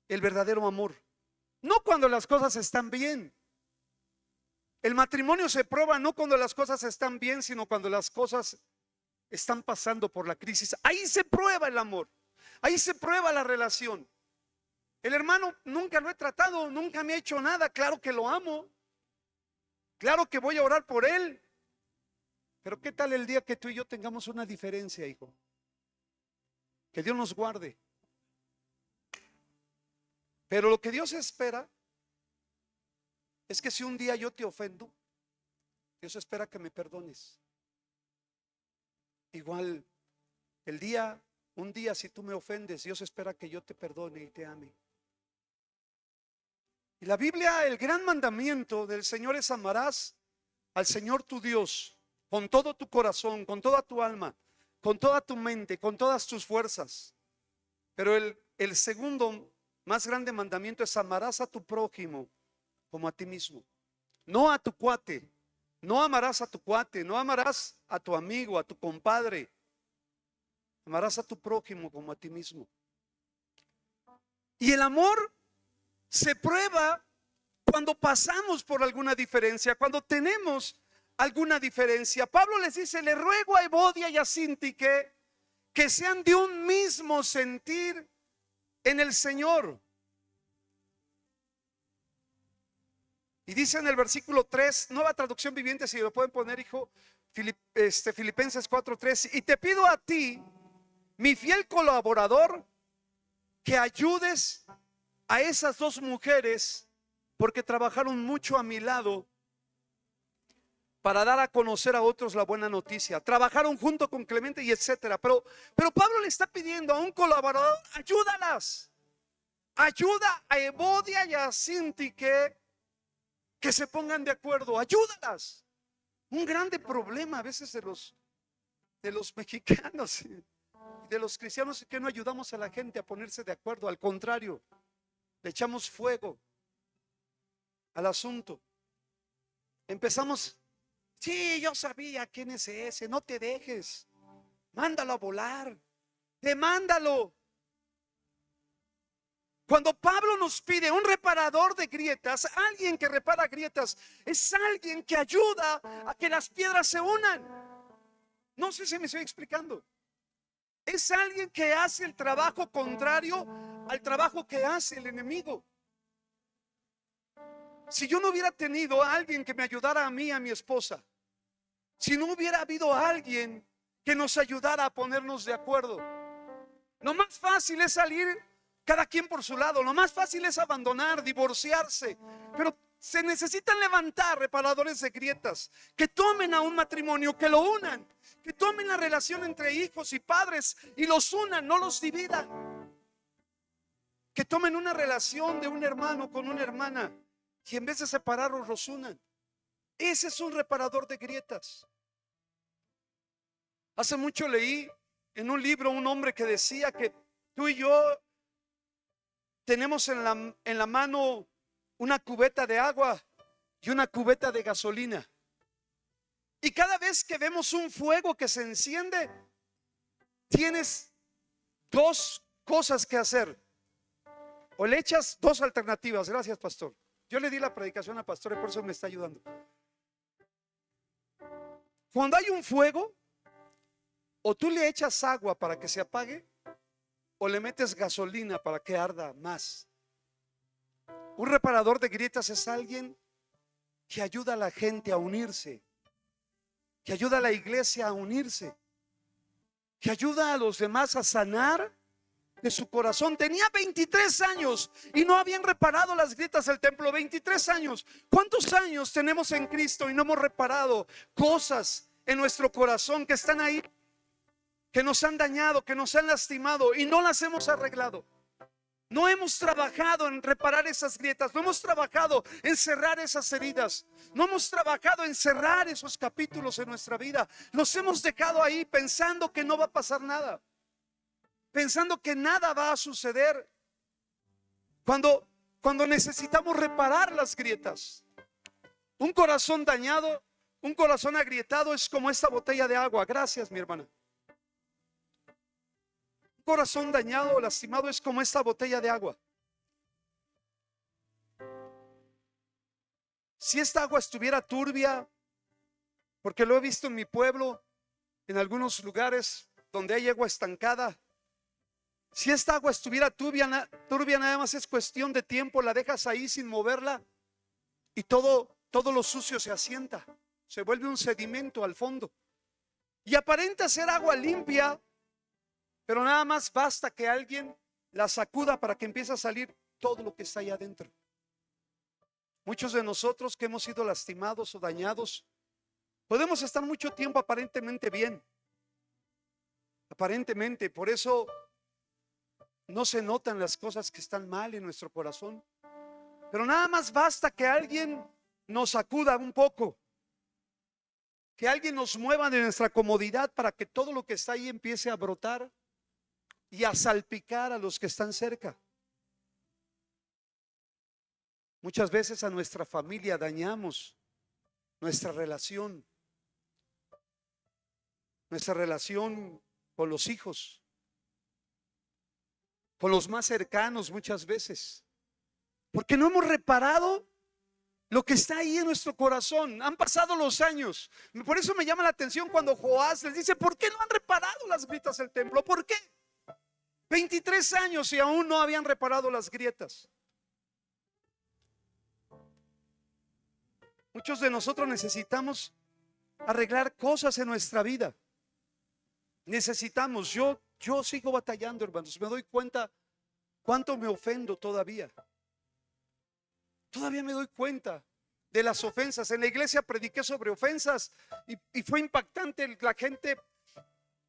el verdadero amor. No cuando las cosas están bien. El matrimonio se prueba no cuando las cosas están bien, sino cuando las cosas están pasando por la crisis. Ahí se prueba el amor. Ahí se prueba la relación. El hermano nunca lo he tratado, nunca me ha hecho nada. Claro que lo amo. Claro que voy a orar por él. Pero ¿qué tal el día que tú y yo tengamos una diferencia, hijo? Que Dios nos guarde. Pero lo que Dios espera es que si un día yo te ofendo, Dios espera que me perdones. Igual un día si tú me ofendes, Dios espera que yo te perdone y te ame. Y la Biblia, el gran mandamiento del Señor es: amarás al Señor tu Dios con todo tu corazón, con toda tu alma, con toda tu mente, con todas tus fuerzas. Pero el segundo más grande mandamiento es: amarás a tu prójimo como a ti mismo. No a tu cuate. No amarás a tu cuate, no amarás a tu amigo, a tu compadre. Amarás a tu prójimo como a ti mismo. Y el amor se prueba cuando pasamos por alguna diferencia, cuando tenemos alguna diferencia. Pablo les dice: le ruego a Evodia y a Síntique que sean de un mismo sentir en el Señor. Y dice en el versículo 3, Nueva Traducción Viviente, si lo pueden poner, hijo, Filipenses 4:3: y te pido a ti, mi fiel colaborador, que ayudes a esas dos mujeres, porque trabajaron mucho a mi lado para dar a conocer a otros la buena noticia. Trabajaron junto con Clemente y etcétera. Pero Pablo le está pidiendo a un colaborador: ayúdalas. Ayuda a Evodia y a Síntique que se pongan de acuerdo. Ayúdalas. Un grande problema a veces de los mexicanos y de los cristianos es que no ayudamos a la gente a ponerse de acuerdo. Al contrario, le echamos fuego al asunto. Empezamos: sí, yo sabía quién es ese, no te dejes, mándalo a volar, demándalo. Cuando Pablo nos pide un reparador de grietas, alguien que repara grietas, es alguien que ayuda a que las piedras se unan. No sé si me estoy explicando. Es alguien que hace el trabajo contrario al trabajo que hace el enemigo. Si yo no hubiera tenido a alguien que me ayudara a mí, a mi esposa, si no hubiera habido alguien que nos ayudara a ponernos de acuerdo, lo más fácil es salir cada quien por su lado. Lo más fácil es abandonar, divorciarse. Pero se necesitan levantar reparadores de grietas que tomen a un matrimonio, que lo unan, que tomen la relación entre hijos y padres y los unan, no los dividan. Que tomen una relación de un hermano con una hermana y en vez de separarlos los unan. Ese es un reparador de grietas. Hace mucho leí en un libro un hombre que decía que tú y yo tenemos en la mano una cubeta de agua y una cubeta de gasolina. Y cada vez que vemos un fuego que se enciende, tienes dos cosas que hacer. O le echas dos alternativas. Gracias, pastor. Yo le di la predicación al pastor y por eso me está ayudando. Cuando hay un fuego, o tú le echas agua para que se apague, o le metes gasolina para que arda más. Un reparador de grietas es alguien que ayuda a la gente a unirse, que ayuda a la iglesia a unirse, que ayuda a los demás a sanar de su corazón. Tenía 23 años y no habían reparado las grietas del templo. 23 años. ¿Cuántos años tenemos en Cristo y no hemos reparado cosas en nuestro corazón que están ahí, que nos han dañado, que nos han lastimado y no las hemos arreglado? No hemos trabajado en reparar esas grietas, no hemos trabajado en cerrar esas heridas, no hemos trabajado en cerrar esos capítulos en nuestra vida. Los hemos dejado ahí pensando que no va a pasar nada, pensando que nada va a suceder, cuando necesitamos reparar las grietas. Un corazón dañado, un corazón agrietado es como esta botella de agua. Gracias, mi hermana. Corazón dañado o lastimado es como esta botella de agua. Si esta agua estuviera turbia, porque lo he visto en mi pueblo, en algunos lugares donde hay agua estancada, si esta agua estuviera turbia nada más es cuestión de tiempo, la dejas ahí sin moverla y todo lo sucio se asienta, se vuelve un sedimento al fondo y aparenta ser agua limpia. Pero nada más basta que alguien la sacuda para que empiece a salir todo lo que está ahí adentro. Muchos de nosotros que hemos sido lastimados o dañados, podemos estar mucho tiempo aparentemente bien. Aparentemente, por eso no se notan las cosas que están mal en nuestro corazón. Pero nada más basta que alguien nos sacuda un poco, que alguien nos mueva de nuestra comodidad para que todo lo que está ahí empiece a brotar y a salpicar a los que están cerca. Muchas veces a nuestra familia dañamos nuestra relación con los hijos, con los más cercanos muchas veces, porque no hemos reparado lo que está ahí en nuestro corazón. Han pasado los años. Por eso me llama la atención cuando Joás les dice: ¿por qué no han reparado las grietas del templo? ¿Por qué? 23 años y aún no habían reparado las grietas. Muchos de nosotros necesitamos arreglar cosas en nuestra vida. Necesitamos, yo sigo batallando, hermanos. Me doy cuenta cuánto me ofendo todavía. Todavía me doy cuenta de las ofensas. En la iglesia prediqué sobre ofensas y fue impactante la gente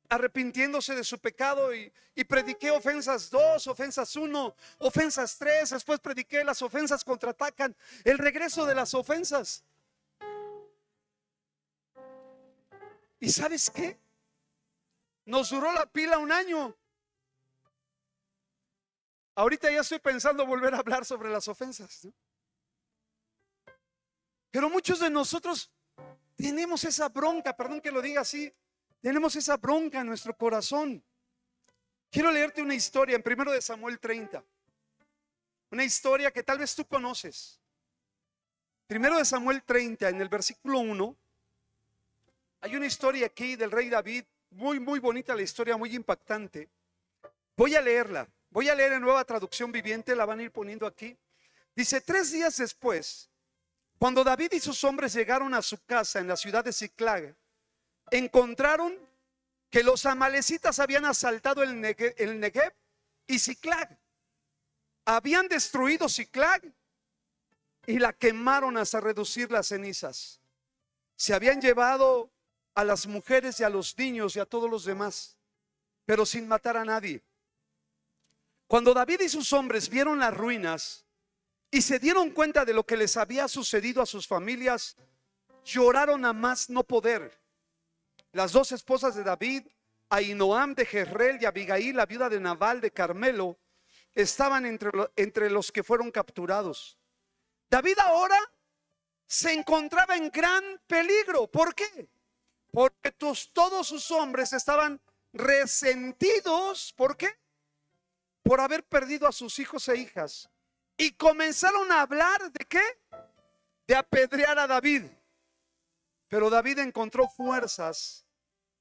arrepintiéndose de su pecado, y prediqué ofensas 2, ofensas 1, ofensas 3. Después prediqué las ofensas contraatacan, el regreso de las ofensas. ¿Y sabes qué? Nos duró la pila un año. Ahorita ya estoy pensando volver a hablar sobre las ofensas, ¿no? Pero muchos de nosotros tenemos esa bronca, perdón que lo diga así, tenemos esa bronca en nuestro corazón. Quiero leerte una historia en 1 de Samuel 30. Una historia que tal vez tú conoces. 1 de Samuel 30, en el versículo 1, hay una historia aquí del rey David, muy bonita la historia, muy impactante. Voy a leerla, voy a leer en Nueva Traducción Viviente, la van a ir poniendo aquí. Dice: 3 días después, cuando David y sus hombres llegaron a su casa en la ciudad de Siclag, encontraron que los amalecitas habían asaltado el Negev y Siclag. Habían destruido Siclag y la quemaron hasta reducir las cenizas. Se habían llevado a las mujeres y a los niños y a todos los demás, pero sin matar a nadie. Cuando David y sus hombres vieron las ruinas y se dieron cuenta de lo que les había sucedido a sus familias, lloraron a más no poder. Las 2 esposas de David, Ahinoam de Jezreel y Abigail, la viuda de Nabal de Carmelo, estaban entre los que fueron capturados. David ahora se encontraba en gran peligro. ¿Por qué? Porque todos sus hombres estaban resentidos. ¿Por qué? Por haber perdido a sus hijos e hijas. Y comenzaron a hablar ¿de qué? De apedrear a David. Pero David encontró fuerzas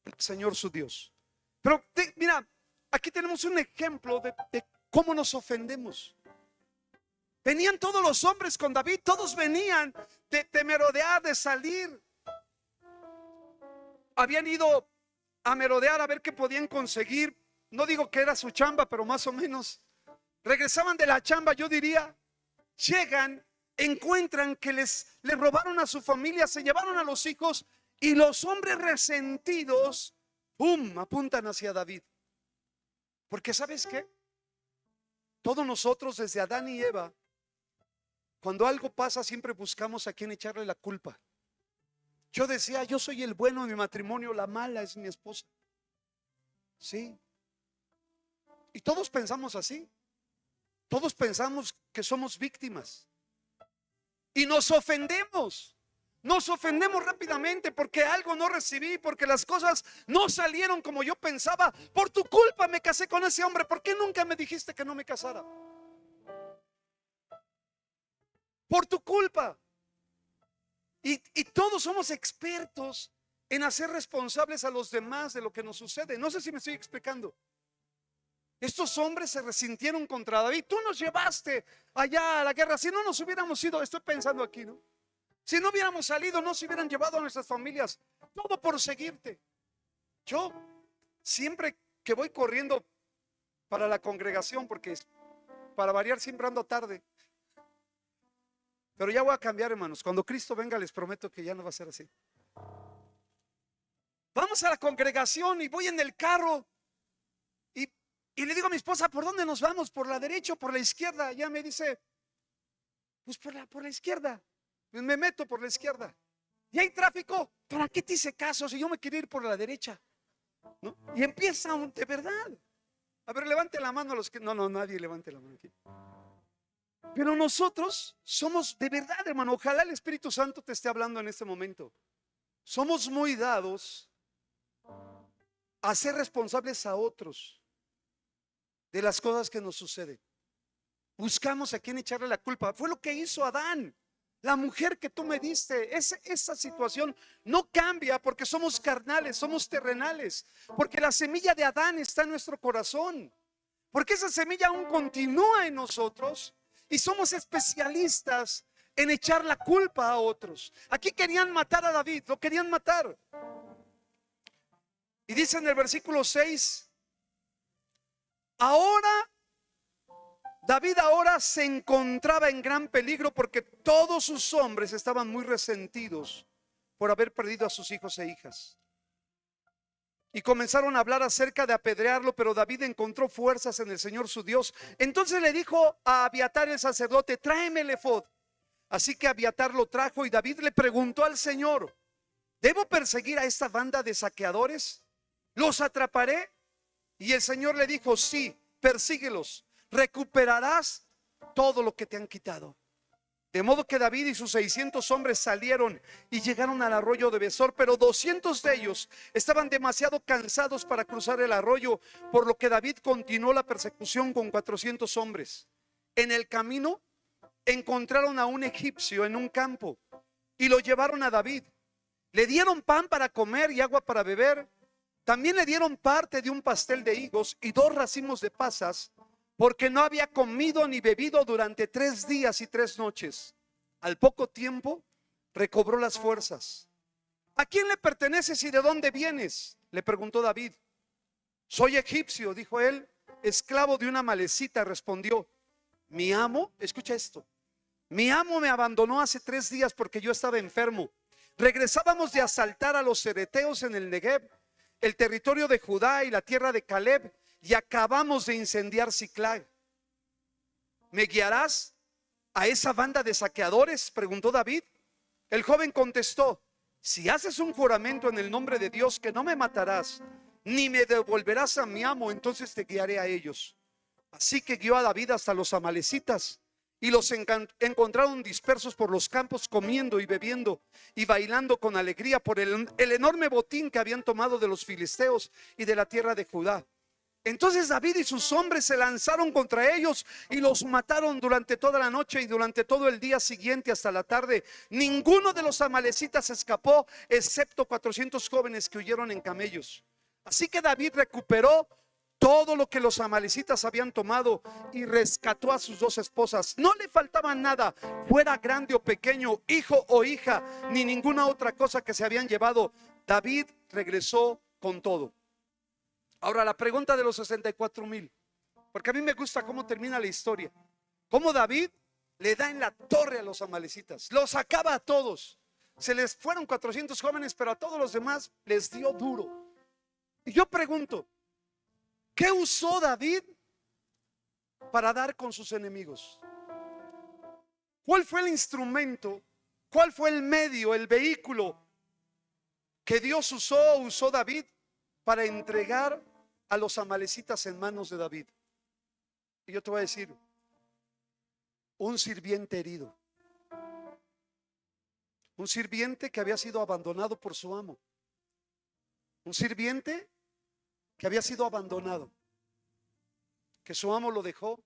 en el Señor su Dios. Pero mira, aquí tenemos un ejemplo de cómo nos ofendemos. Venían todos los hombres con David, todos venían de merodear, de salir. Habían ido a merodear a ver qué podían conseguir. No digo que era su chamba, pero más o menos. Regresaban de la chamba, yo diría. Llegan, encuentran que les robaron a su familia, se llevaron a los hijos, y los hombres resentidos, ¡pum!, apuntan hacia David. Porque ¿sabes qué? Todos nosotros, desde Adán y Eva, cuando algo pasa siempre buscamos a quien echarle la culpa. Yo decía: yo soy el bueno de mi matrimonio, la mala es mi esposa. Sí. Y todos pensamos así. Todos pensamos que somos víctimas. Y nos ofendemos. Nos ofendemos rápidamente porque algo no recibí, porque las cosas no salieron como yo pensaba. Por tu culpa me casé con ese hombre. ¿Por qué nunca me dijiste que no me casara? Por tu culpa. Y todos somos expertos en hacer responsables a los demás de lo que nos sucede. No sé si me estoy explicando. Estos hombres se resintieron contra David. Tú nos llevaste allá a la guerra. Si no nos hubiéramos ido, estoy pensando aquí, ¿no? Si no hubiéramos salido, no se hubieran llevado a nuestras familias. Todo por seguirte. Yo siempre que voy corriendo para la congregación, porque para variar siempre ando tarde, pero ya voy a cambiar, hermanos. Cuando Cristo venga les prometo que ya no va a ser así. Vamos a la congregación y voy en el carro y le digo a mi esposa: ¿por dónde nos vamos? ¿Por la derecha o por la izquierda? Ella me dice: pues por la izquierda. Pues me meto por la izquierda. Y hay tráfico. ¿Para qué te hice caso si yo me quería ir por la derecha? ¿No? Y empieza de verdad. A ver, levante la mano a los que... No, nadie levante la mano aquí. Pero nosotros somos de verdad, hermano. Ojalá el Espíritu Santo te esté hablando en este momento. Somos muy dados a ser responsables a otros de las cosas que nos suceden. Buscamos a quien echarle la culpa. Fue lo que hizo Adán. la mujer que tú me diste. Esa situación no cambia porque somos carnales, somos terrenales, porque la semilla de Adán está en nuestro corazón, porque esa semilla aún continúa en nosotros y somos especialistas en echar la culpa a otros. Aquí querían matar a David, lo querían matar. Y dice en el versículo 6, ahora David ahora se encontraba en gran peligro porque todos sus hombres estaban muy resentidos por haber perdido a sus hijos e hijas. Y comenzaron a hablar acerca de apedrearlo, pero David encontró fuerzas en el Señor su Dios. Entonces le dijo a Abiatar el sacerdote: tráeme el efod. Así que Abiatar lo trajo y David le preguntó al Señor: ¿debo perseguir a esta banda de saqueadores? ¿Los atraparé? Y el Señor le dijo: sí, persíguelos, recuperarás todo lo que te han quitado. De modo que David y sus 600 hombres salieron y llegaron al arroyo de Besor, pero 200 de ellos estaban demasiado cansados para cruzar el arroyo, por lo que David continuó la persecución con 400 hombres. En el camino encontraron a un egipcio en un campo y lo llevaron a David. Le dieron pan para comer y agua para beber. También le dieron parte de un pastel de higos y 2 racimos de pasas, porque no había comido ni bebido durante 3 días y 3 noches. Al poco tiempo recobró las fuerzas. ¿A quién le perteneces y de dónde vienes?, le preguntó David. Soy egipcio, dijo él, esclavo de una amalecita, respondió. Mi amo, escucha esto, mi amo me abandonó hace 3 días porque yo estaba enfermo. Regresábamos de asaltar a los cereteos en el Negev, el territorio de Judá y la tierra de Caleb, y acabamos de incendiar Siclag. ¿Me guiarás a esa banda de saqueadores?, preguntó David. El joven contestó: si haces un juramento en el nombre de Dios que no me matarás ni me devolverás a mi amo, entonces te guiaré a ellos. Así que guió a David hasta los amalecitas y los encontraron dispersos por los campos, comiendo y bebiendo y bailando con alegría por el enorme botín que habían tomado de los filisteos y de la tierra de Judá. Entonces David y sus hombres se lanzaron contra ellos y los mataron durante toda la noche y durante todo el día siguiente hasta la tarde. Ninguno de los amalecitas escapó, excepto 400 jóvenes que huyeron en camellos. Así que David recuperó todo lo que los amalecitas habían tomado y rescató a sus 2 esposas. No le faltaba nada, fuera grande o pequeño, hijo o hija, ni ninguna otra cosa que se habían llevado. David regresó con todo. Ahora la pregunta de los 64,000, porque a mí me gusta cómo termina la historia. Cómo David le da en la torre a los amalecitas, los acaba a todos. Se les fueron 400 jóvenes, pero a todos los demás les dio duro. Y yo pregunto, ¿qué usó David para dar con sus enemigos? ¿Cuál fue el instrumento? ¿Cuál fue el medio, el vehículo que Dios usó David para entregar a los amalecitas en manos de David? Y yo te voy a decir: un sirviente herido, un sirviente que había sido abandonado por su amo, un sirviente que había sido abandonado, que su amo lo dejó.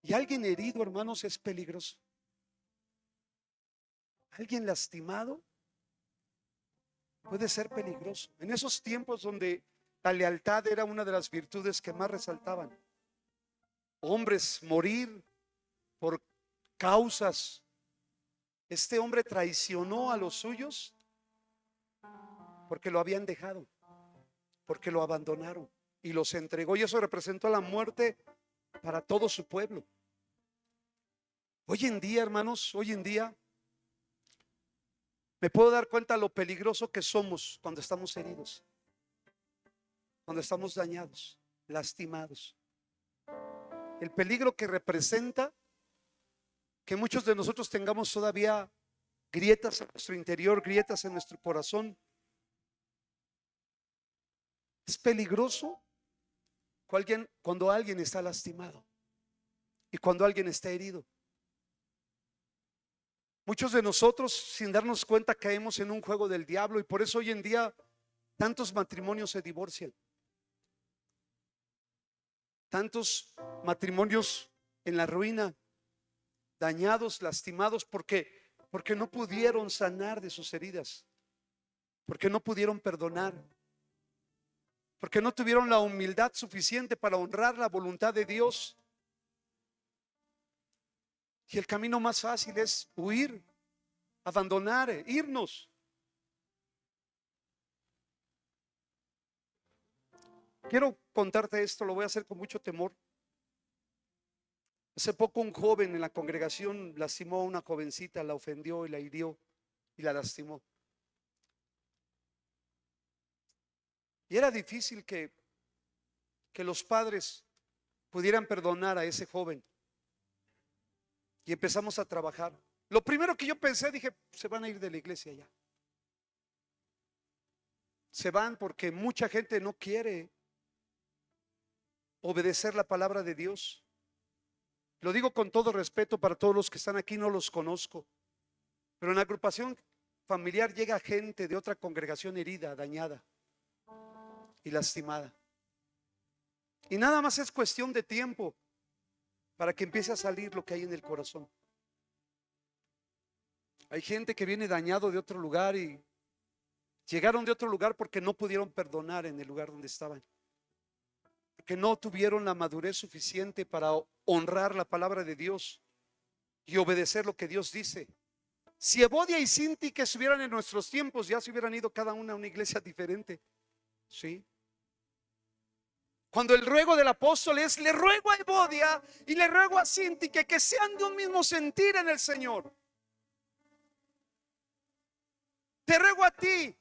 Y alguien herido, hermanos, es peligroso. Alguien lastimado puede ser peligroso. En esos tiempos donde la lealtad era una de las virtudes que más resaltaban, hombres morir por causas. Este hombre traicionó a los suyos porque lo habían dejado, porque lo abandonaron y los entregó, y eso representó la muerte para todo su pueblo. Hoy en día, hermanos, hoy en día me puedo dar cuenta lo peligroso que somos cuando estamos heridos, cuando estamos dañados, lastimados. El peligro que representa que muchos de nosotros tengamos todavía grietas en nuestro interior, grietas en nuestro corazón. Es peligroso cuando alguien está lastimado y cuando alguien está herido. Muchos de nosotros, sin darnos cuenta, caemos en un juego del diablo, y por eso hoy en día tantos matrimonios se divorcian, tantos matrimonios en la ruina, dañados, lastimados, porque no pudieron sanar de sus heridas, porque no pudieron perdonar, porque no tuvieron la humildad suficiente para honrar la voluntad de Dios. Y el camino más fácil es huir, abandonar, irnos. Quiero contarte esto, lo voy a hacer con mucho temor. Hace poco un joven en la congregación lastimó a una jovencita, la ofendió y la hirió y la lastimó. Y era difícil que los padres pudieran perdonar a ese joven. Y empezamos a trabajar. Lo primero que yo pensé, dije, se van a ir de la iglesia ya. Se van porque mucha gente no quiere obedecer la palabra de Dios. Lo digo con todo respeto para todos los que están aquí, no los conozco. Pero en la agrupación familiar llega gente de otra congregación herida, dañada y lastimada. Y nada más es cuestión de tiempo para que empiece a salir lo que hay en el corazón. Hay gente que viene dañado de otro lugar y llegaron de otro lugar porque no pudieron perdonar en el lugar donde estaban, porque no tuvieron la madurez suficiente para honrar la palabra de Dios y obedecer lo que Dios dice. Si Evodia y Sinti que estuvieran en nuestros tiempos, ya se hubieran ido cada una a una iglesia diferente. ¿Sí? Cuando el ruego del apóstol es: le ruego a Evodia y le ruego a Sinti que sean de un mismo sentir en el Señor. Te ruego a ti,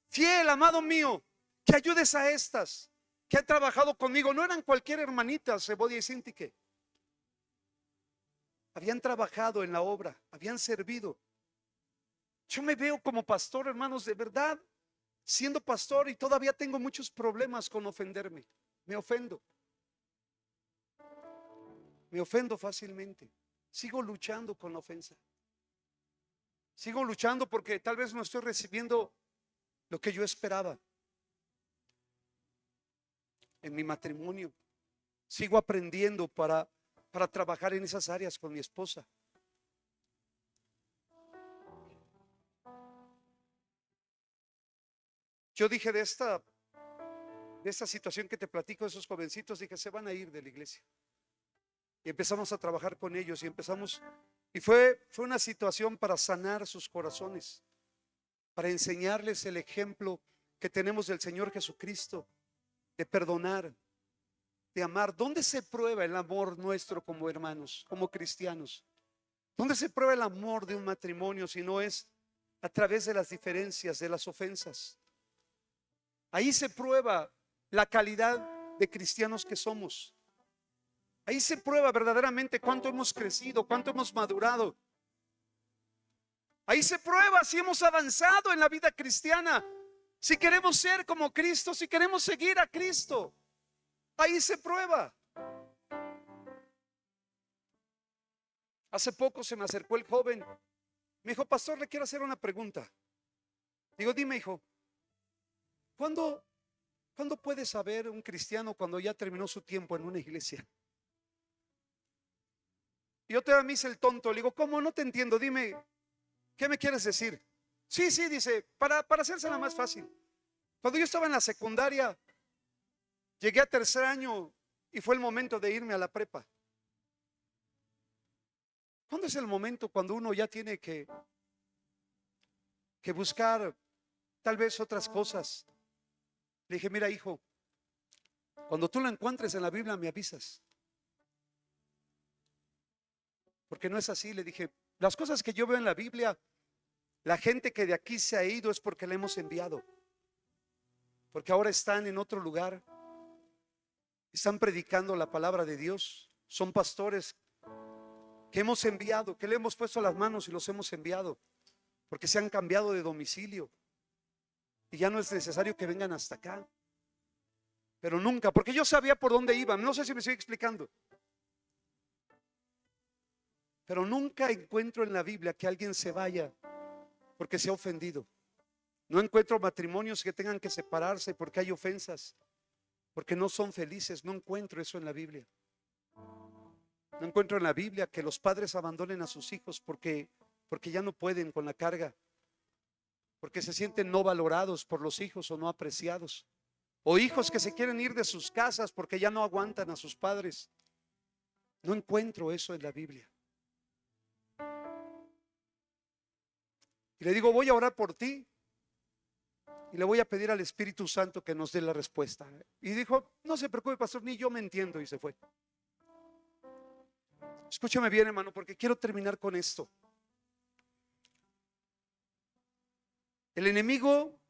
fiel amado mío, que ayudes a estas que han trabajado conmigo. No eran cualquier hermanitas, Evodia y Sinti, que habían trabajado en la obra, habían servido. Yo me veo como pastor, hermanos, de verdad, siendo pastor, y todavía tengo muchos problemas con ofenderme. Me ofendo fácilmente. Sigo luchando con la ofensa. Sigo luchando porque tal vez no estoy recibiendo lo que yo esperaba en mi matrimonio. Sigo aprendiendo para trabajar en esas áreas con mi esposa. Yo dije de esta situación que te platico, de esos jovencitos, dije, se van a ir de la iglesia. Y empezamos a trabajar con ellos y fue una situación para sanar sus corazones, para enseñarles el ejemplo que tenemos del Señor Jesucristo, de perdonar, de amar. ¿Dónde se prueba el amor nuestro como hermanos, como cristianos? ¿Dónde se prueba el amor de un matrimonio si no es a través de las diferencias, de las ofensas? Ahí se prueba la calidad de cristianos que somos. Ahí se prueba verdaderamente cuánto hemos crecido, cuánto hemos madurado. Ahí se prueba si hemos avanzado en la vida cristiana, si queremos ser como Cristo, si queremos seguir a Cristo. Ahí se prueba. Hace poco se me acercó el joven, me dijo: pastor, le quiero hacer una pregunta. Digo: dime, hijo, ¿cuándo puede saber un cristiano cuando ya terminó su tiempo en una iglesia? Y yo todavía me hice el tonto, le digo: ¿cómo? No te entiendo, dime, ¿qué me quieres decir? Sí, dice, para hacérsela más fácil. Cuando yo estaba en la secundaria, llegué a tercer año y fue el momento de irme a la prepa. ¿Cuándo es el momento cuando uno ya tiene que buscar tal vez otras cosas? Le dije: mira, hijo, cuando tú lo encuentres en la Biblia me avisas, porque no es así. Le dije: las cosas que yo veo en la Biblia, la gente que de aquí se ha ido es porque la hemos enviado, porque ahora están en otro lugar, están predicando la palabra de Dios, son pastores que hemos enviado, que le hemos puesto las manos y los hemos enviado, porque se han cambiado de domicilio y ya no es necesario que vengan hasta acá. Pero nunca, porque yo sabía por dónde iban. No sé si me estoy explicando, pero nunca encuentro en la Biblia que alguien se vaya porque se ha ofendido. No encuentro matrimonios que tengan que separarse porque hay ofensas, porque no son felices. No encuentro eso en la Biblia. No encuentro en la Biblia que los padres abandonen a sus hijos porque ya no pueden con la carga, porque se sienten no valorados por los hijos o no apreciados. O hijos que se quieren ir de sus casas porque ya no aguantan a sus padres. No encuentro eso en la Biblia. Y le digo, voy a orar por ti y le voy a pedir al Espíritu Santo que nos dé la respuesta. Y dijo, no se preocupe, pastor, ni yo me entiendo, y se fue. Escúchame bien, hermano, porque quiero terminar con esto. El enemigo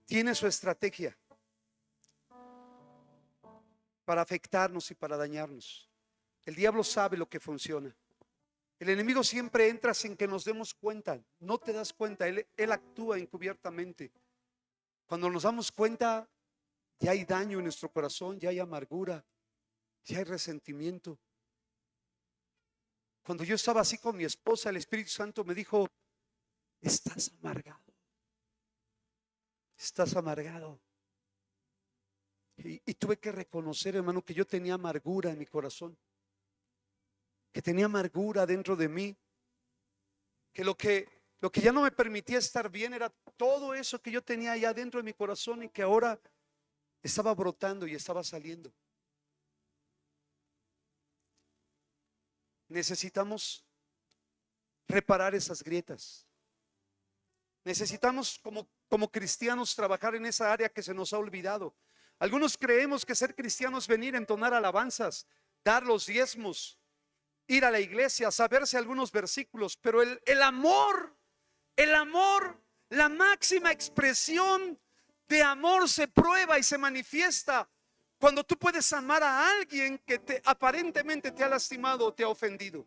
tiene su estrategia para afectarnos y para dañarnos. El diablo sabe lo que funciona. El enemigo siempre entra sin que nos demos cuenta. No te das cuenta, él actúa encubiertamente. Cuando nos damos cuenta, ya hay daño en nuestro corazón, ya hay amargura, ya hay resentimiento. Cuando yo estaba así con mi esposa, el Espíritu Santo me dijo, estás amargado. Estás amargado. Y tuve que reconocer, hermano, que yo tenía amargura en mi corazón, que tenía amargura dentro de mí, que lo que ya no me permitía estar bien era todo eso que yo tenía allá dentro de mi corazón y que ahora estaba brotando y estaba saliendo. Necesitamos reparar esas grietas. Necesitamos como cristianos trabajar en esa área que se nos ha olvidado. Algunos creemos que ser cristiano es venir a entonar alabanzas, dar los diezmos, ir a la iglesia, saberse algunos versículos, pero el amor, la máxima expresión de amor se prueba y se manifiesta cuando tú puedes amar a alguien que aparentemente te ha lastimado o te ha ofendido.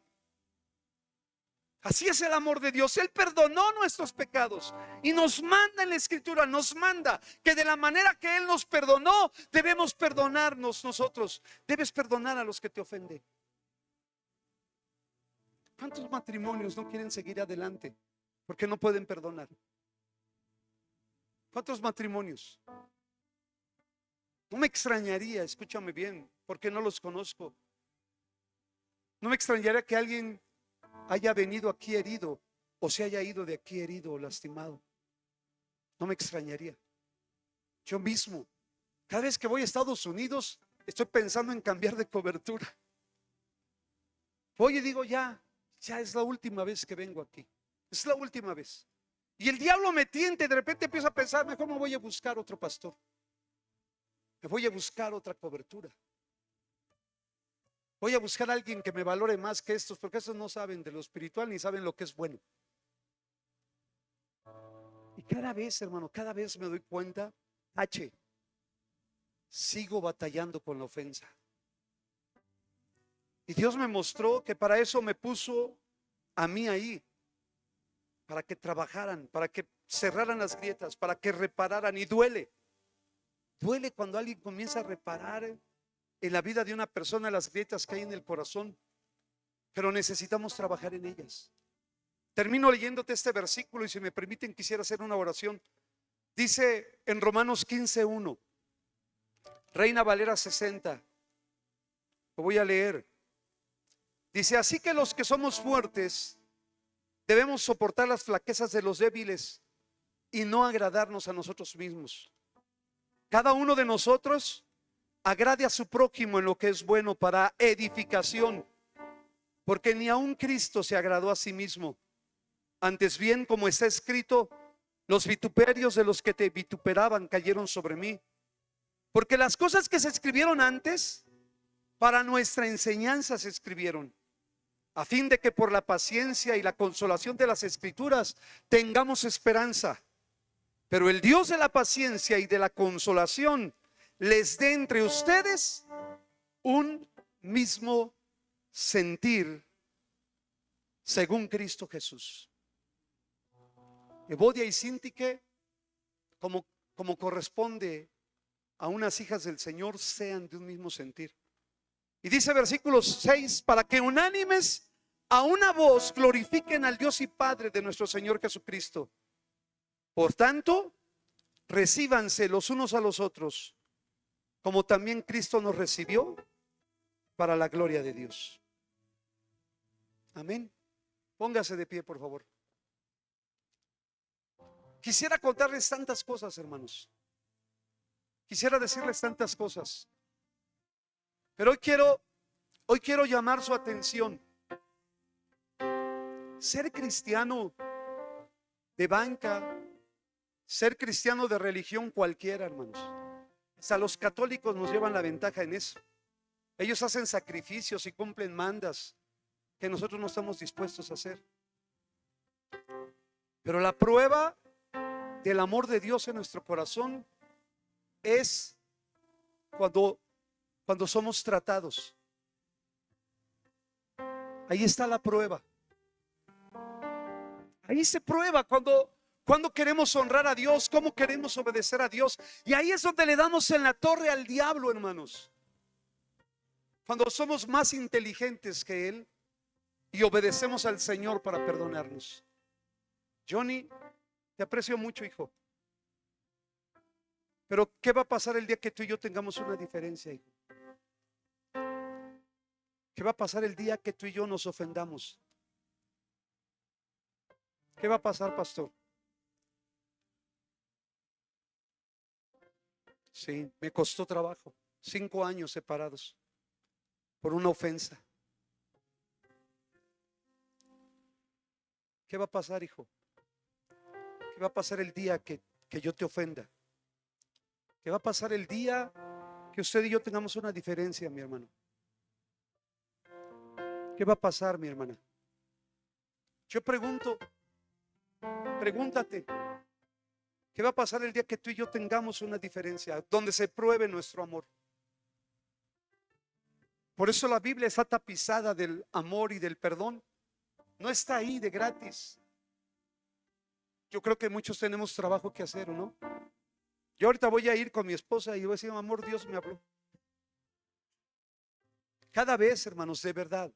Así es el amor de Dios. Él perdonó nuestros pecados y nos manda en la Escritura, nos manda que de la manera que Él nos perdonó, debemos perdonarnos nosotros. Debes perdonar a los que te ofenden. ¿Cuántos matrimonios no quieren seguir adelante porque no pueden perdonar? ¿Cuántos matrimonios? No me extrañaría, escúchame bien, porque no los conozco. No me extrañaría que alguien haya venido aquí herido o se haya ido de aquí herido o lastimado. No me extrañaría. Yo mismo, cada vez que voy a Estados Unidos, estoy pensando en cambiar de cobertura. Voy y digo, ya es la última vez que vengo aquí. Es la última vez. Y el diablo me tiente, de repente empiezo a pensar, mejor me voy a buscar otro pastor. Me voy a buscar otra cobertura. Voy a buscar a alguien que me valore más que estos, porque estos no saben de lo espiritual ni saben lo que es bueno. Y cada vez, hermano, cada vez me doy cuenta, sigo batallando con la ofensa. Y Dios me mostró que para eso me puso a mí ahí, para que trabajaran, para que cerraran las grietas, para que repararan. Y duele cuando alguien comienza a reparar en la vida de una persona las grietas que hay en el corazón, pero necesitamos trabajar en ellas. Termino leyéndote este versículo y si me permiten quisiera hacer una oración. Dice en Romanos 15:1, Reina Valera 60, lo voy a leer. Dice, así que los que somos fuertes debemos soportar las flaquezas de los débiles y no agradarnos a nosotros mismos. Cada uno de nosotros agrade a su prójimo en lo que es bueno para edificación, porque ni aun Cristo se agradó a sí mismo. Antes bien, como está escrito, los vituperios de los que te vituperaban cayeron sobre mí. Porque las cosas que se escribieron antes, para nuestra enseñanza se escribieron, a fin de que por la paciencia y la consolación de las Escrituras tengamos esperanza. Pero el Dios de la paciencia y de la consolación les dé entre ustedes un mismo sentir según Cristo Jesús. Evodia y Síntique, como corresponde a unas hijas del Señor, sean de un mismo sentir. Y dice versículo 6, para que unánimes a una voz glorifiquen al Dios y Padre de nuestro Señor Jesucristo. Por tanto, recíbanse los unos a los otros, como también Cristo nos recibió para la gloria de Dios. Amén. Póngase de pie, por favor. Quisiera contarles tantas cosas, hermanos. Quisiera decirles tantas cosas. Pero hoy quiero llamar su atención. Ser cristiano de banca, ser cristiano de religión cualquiera, hermanos. Hasta los católicos nos llevan la ventaja en eso. Ellos hacen sacrificios y cumplen mandas que nosotros no estamos dispuestos a hacer. Pero la prueba del amor de Dios en nuestro corazón es cuando somos tratados. Ahí está la prueba. Ahí se prueba cuando queremos honrar a Dios, cómo queremos obedecer a Dios. Y ahí es donde le damos en la torre al diablo, hermanos. Cuando somos más inteligentes que Él y obedecemos al Señor para perdonarnos. Johnny, te aprecio mucho, hijo. Pero ¿qué va a pasar el día que tú y yo tengamos una diferencia, hijo? ¿Qué va a pasar el día que tú y yo nos ofendamos? ¿Qué va a pasar, pastor? Sí, me costó trabajo. 5 años separados por una ofensa. ¿Qué va a pasar, hijo? ¿Qué va a pasar el día que yo te ofenda? ¿Qué va a pasar el día que usted y yo tengamos una diferencia, mi hermano? ¿Qué va a pasar, mi hermana? Yo pregunto, pregúntate, ¿qué va a pasar el día que tú y yo tengamos una diferencia, donde se pruebe nuestro amor? Por eso la Biblia está tapizada del amor y del perdón. No está ahí de gratis. Yo creo que muchos tenemos trabajo que hacer, ¿o no? Yo ahorita voy a ir con mi esposa y voy a decir, amor, Dios me habló. Cada vez, hermanos, de verdad,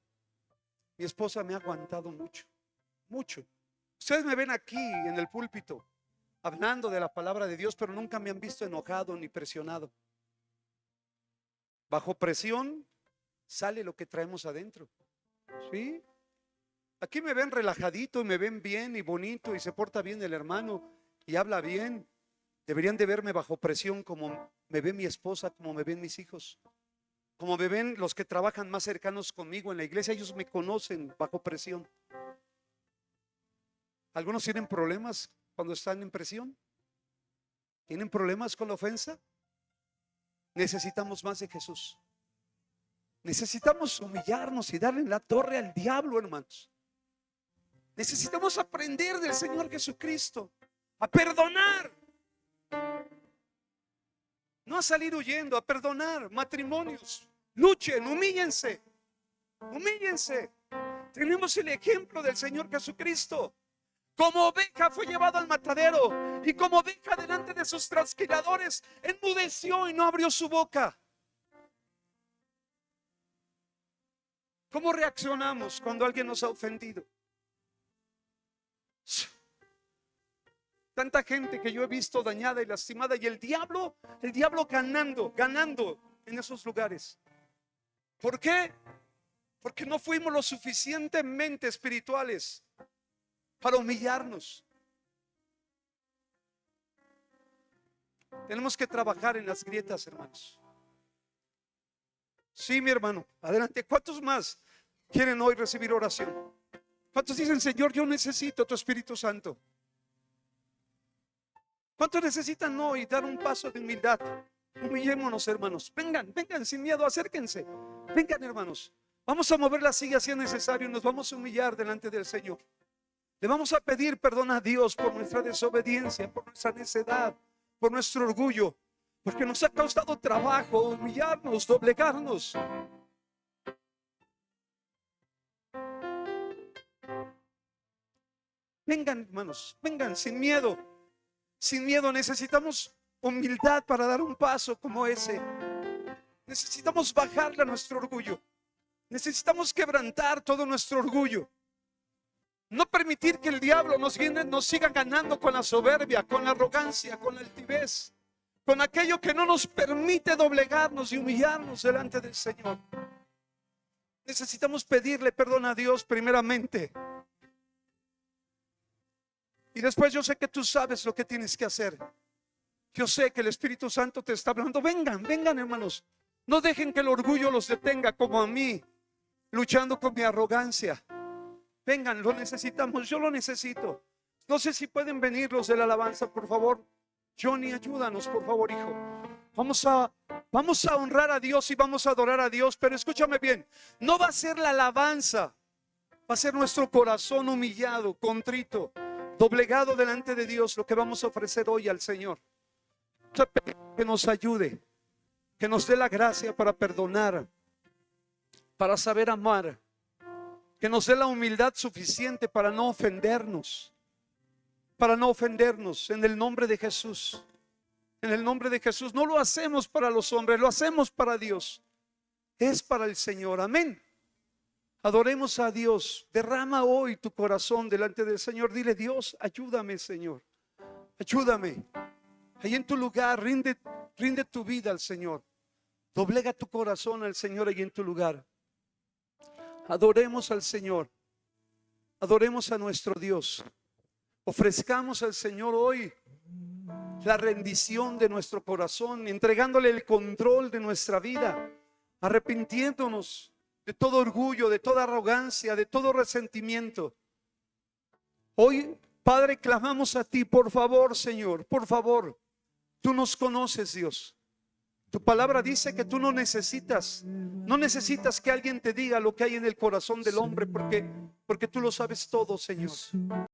mi esposa me ha aguantado mucho, mucho. Ustedes me ven aquí en el púlpito hablando de la palabra de Dios, pero nunca me han visto enojado ni presionado. Bajo presión sale lo que traemos adentro. ¿Sí? Aquí me ven relajadito y me ven bien y bonito y se porta bien el hermano y habla bien. Deberían de verme bajo presión como me ve mi esposa, como me ven mis hijos, como me ven los que trabajan más cercanos conmigo en la iglesia. Ellos me conocen bajo presión. Algunos tienen problemas cuando están en presión. ¿Tienen problemas con la ofensa? Necesitamos más de Jesús. Necesitamos humillarnos y darle la torre al diablo, hermanos. Necesitamos aprender del Señor Jesucristo a perdonar, no a salir huyendo, a perdonar. Matrimonios, luchen, humíllense, humíllense. Tenemos el ejemplo del Señor Jesucristo. Como oveja fue llevado al matadero y como oveja delante de sus trasquiladores enmudeció y no abrió su boca. ¿Cómo reaccionamos cuando alguien nos ha ofendido? Tanta gente que yo he visto dañada y lastimada, y el diablo ganando en esos lugares. ¿Por qué? Porque no fuimos lo suficientemente espirituales para humillarnos. Tenemos que trabajar en las grietas, hermanos. Sí, mi hermano, adelante. ¿Cuántos más quieren hoy recibir oración? ¿Cuántos dicen, Señor, yo necesito tu Espíritu Santo? ¿Cuántos necesitan hoy dar un paso de humildad? Humillémonos, hermanos. Vengan sin miedo, acérquense. Vengan, hermanos. Vamos a mover la silla si es necesario y nos vamos a humillar delante del Señor. Le vamos a pedir perdón a Dios por nuestra desobediencia, por nuestra necedad, por nuestro orgullo, porque nos ha costado trabajo humillarnos, doblegarnos. Vengan, hermanos, vengan sin miedo. Sin miedo. Necesitamos humildad para dar un paso como ese. Necesitamos bajarle a nuestro orgullo. Necesitamos quebrantar todo nuestro orgullo. No permitir que el diablo nos siga ganando con la soberbia, con la arrogancia, con la altivez, con aquello que no nos permite doblegarnos y humillarnos delante del Señor. Necesitamos pedirle perdón a Dios primeramente. Y después yo sé que tú sabes lo que tienes que hacer. Yo sé que el Espíritu Santo te está hablando. Vengan, vengan, hermanos. No dejen que el orgullo los detenga como a mí, luchando con mi arrogancia. Vengan, lo necesitamos, yo lo necesito. No sé si pueden venir los de la alabanza, por favor. Johnny, ayúdanos, por favor, hijo. Vamos a honrar a Dios y vamos a adorar a Dios. Pero escúchame bien, no va a ser la alabanza, va a ser nuestro corazón humillado, contrito, doblegado delante de Dios, lo que vamos a ofrecer hoy al Señor. Que nos ayude, que nos dé la gracia para perdonar, para saber amar, que nos dé la humildad suficiente para no ofendernos, en el nombre de Jesús. En el nombre de Jesús. No lo hacemos para los hombres, lo hacemos para Dios. Es para el Señor, amén. Adoremos a Dios. Derrama hoy tu corazón delante del Señor. Dile: Dios, ayúdame, Señor, ayúdame. Ahí en tu lugar, rinde tu vida al Señor. Doblega tu corazón al Señor ahí en tu lugar. Adoremos al Señor. Adoremos a nuestro Dios. Ofrezcamos al Señor hoy la rendición de nuestro corazón, entregándole el control de nuestra vida, arrepintiéndonos de todo orgullo, de toda arrogancia, de todo resentimiento. Hoy, Padre, clamamos a ti, por favor, Señor, por favor. Tú nos conoces, Dios. Tu palabra dice que tú no necesitas que alguien te diga lo que hay en el corazón del hombre, porque tú lo sabes todo, Señor.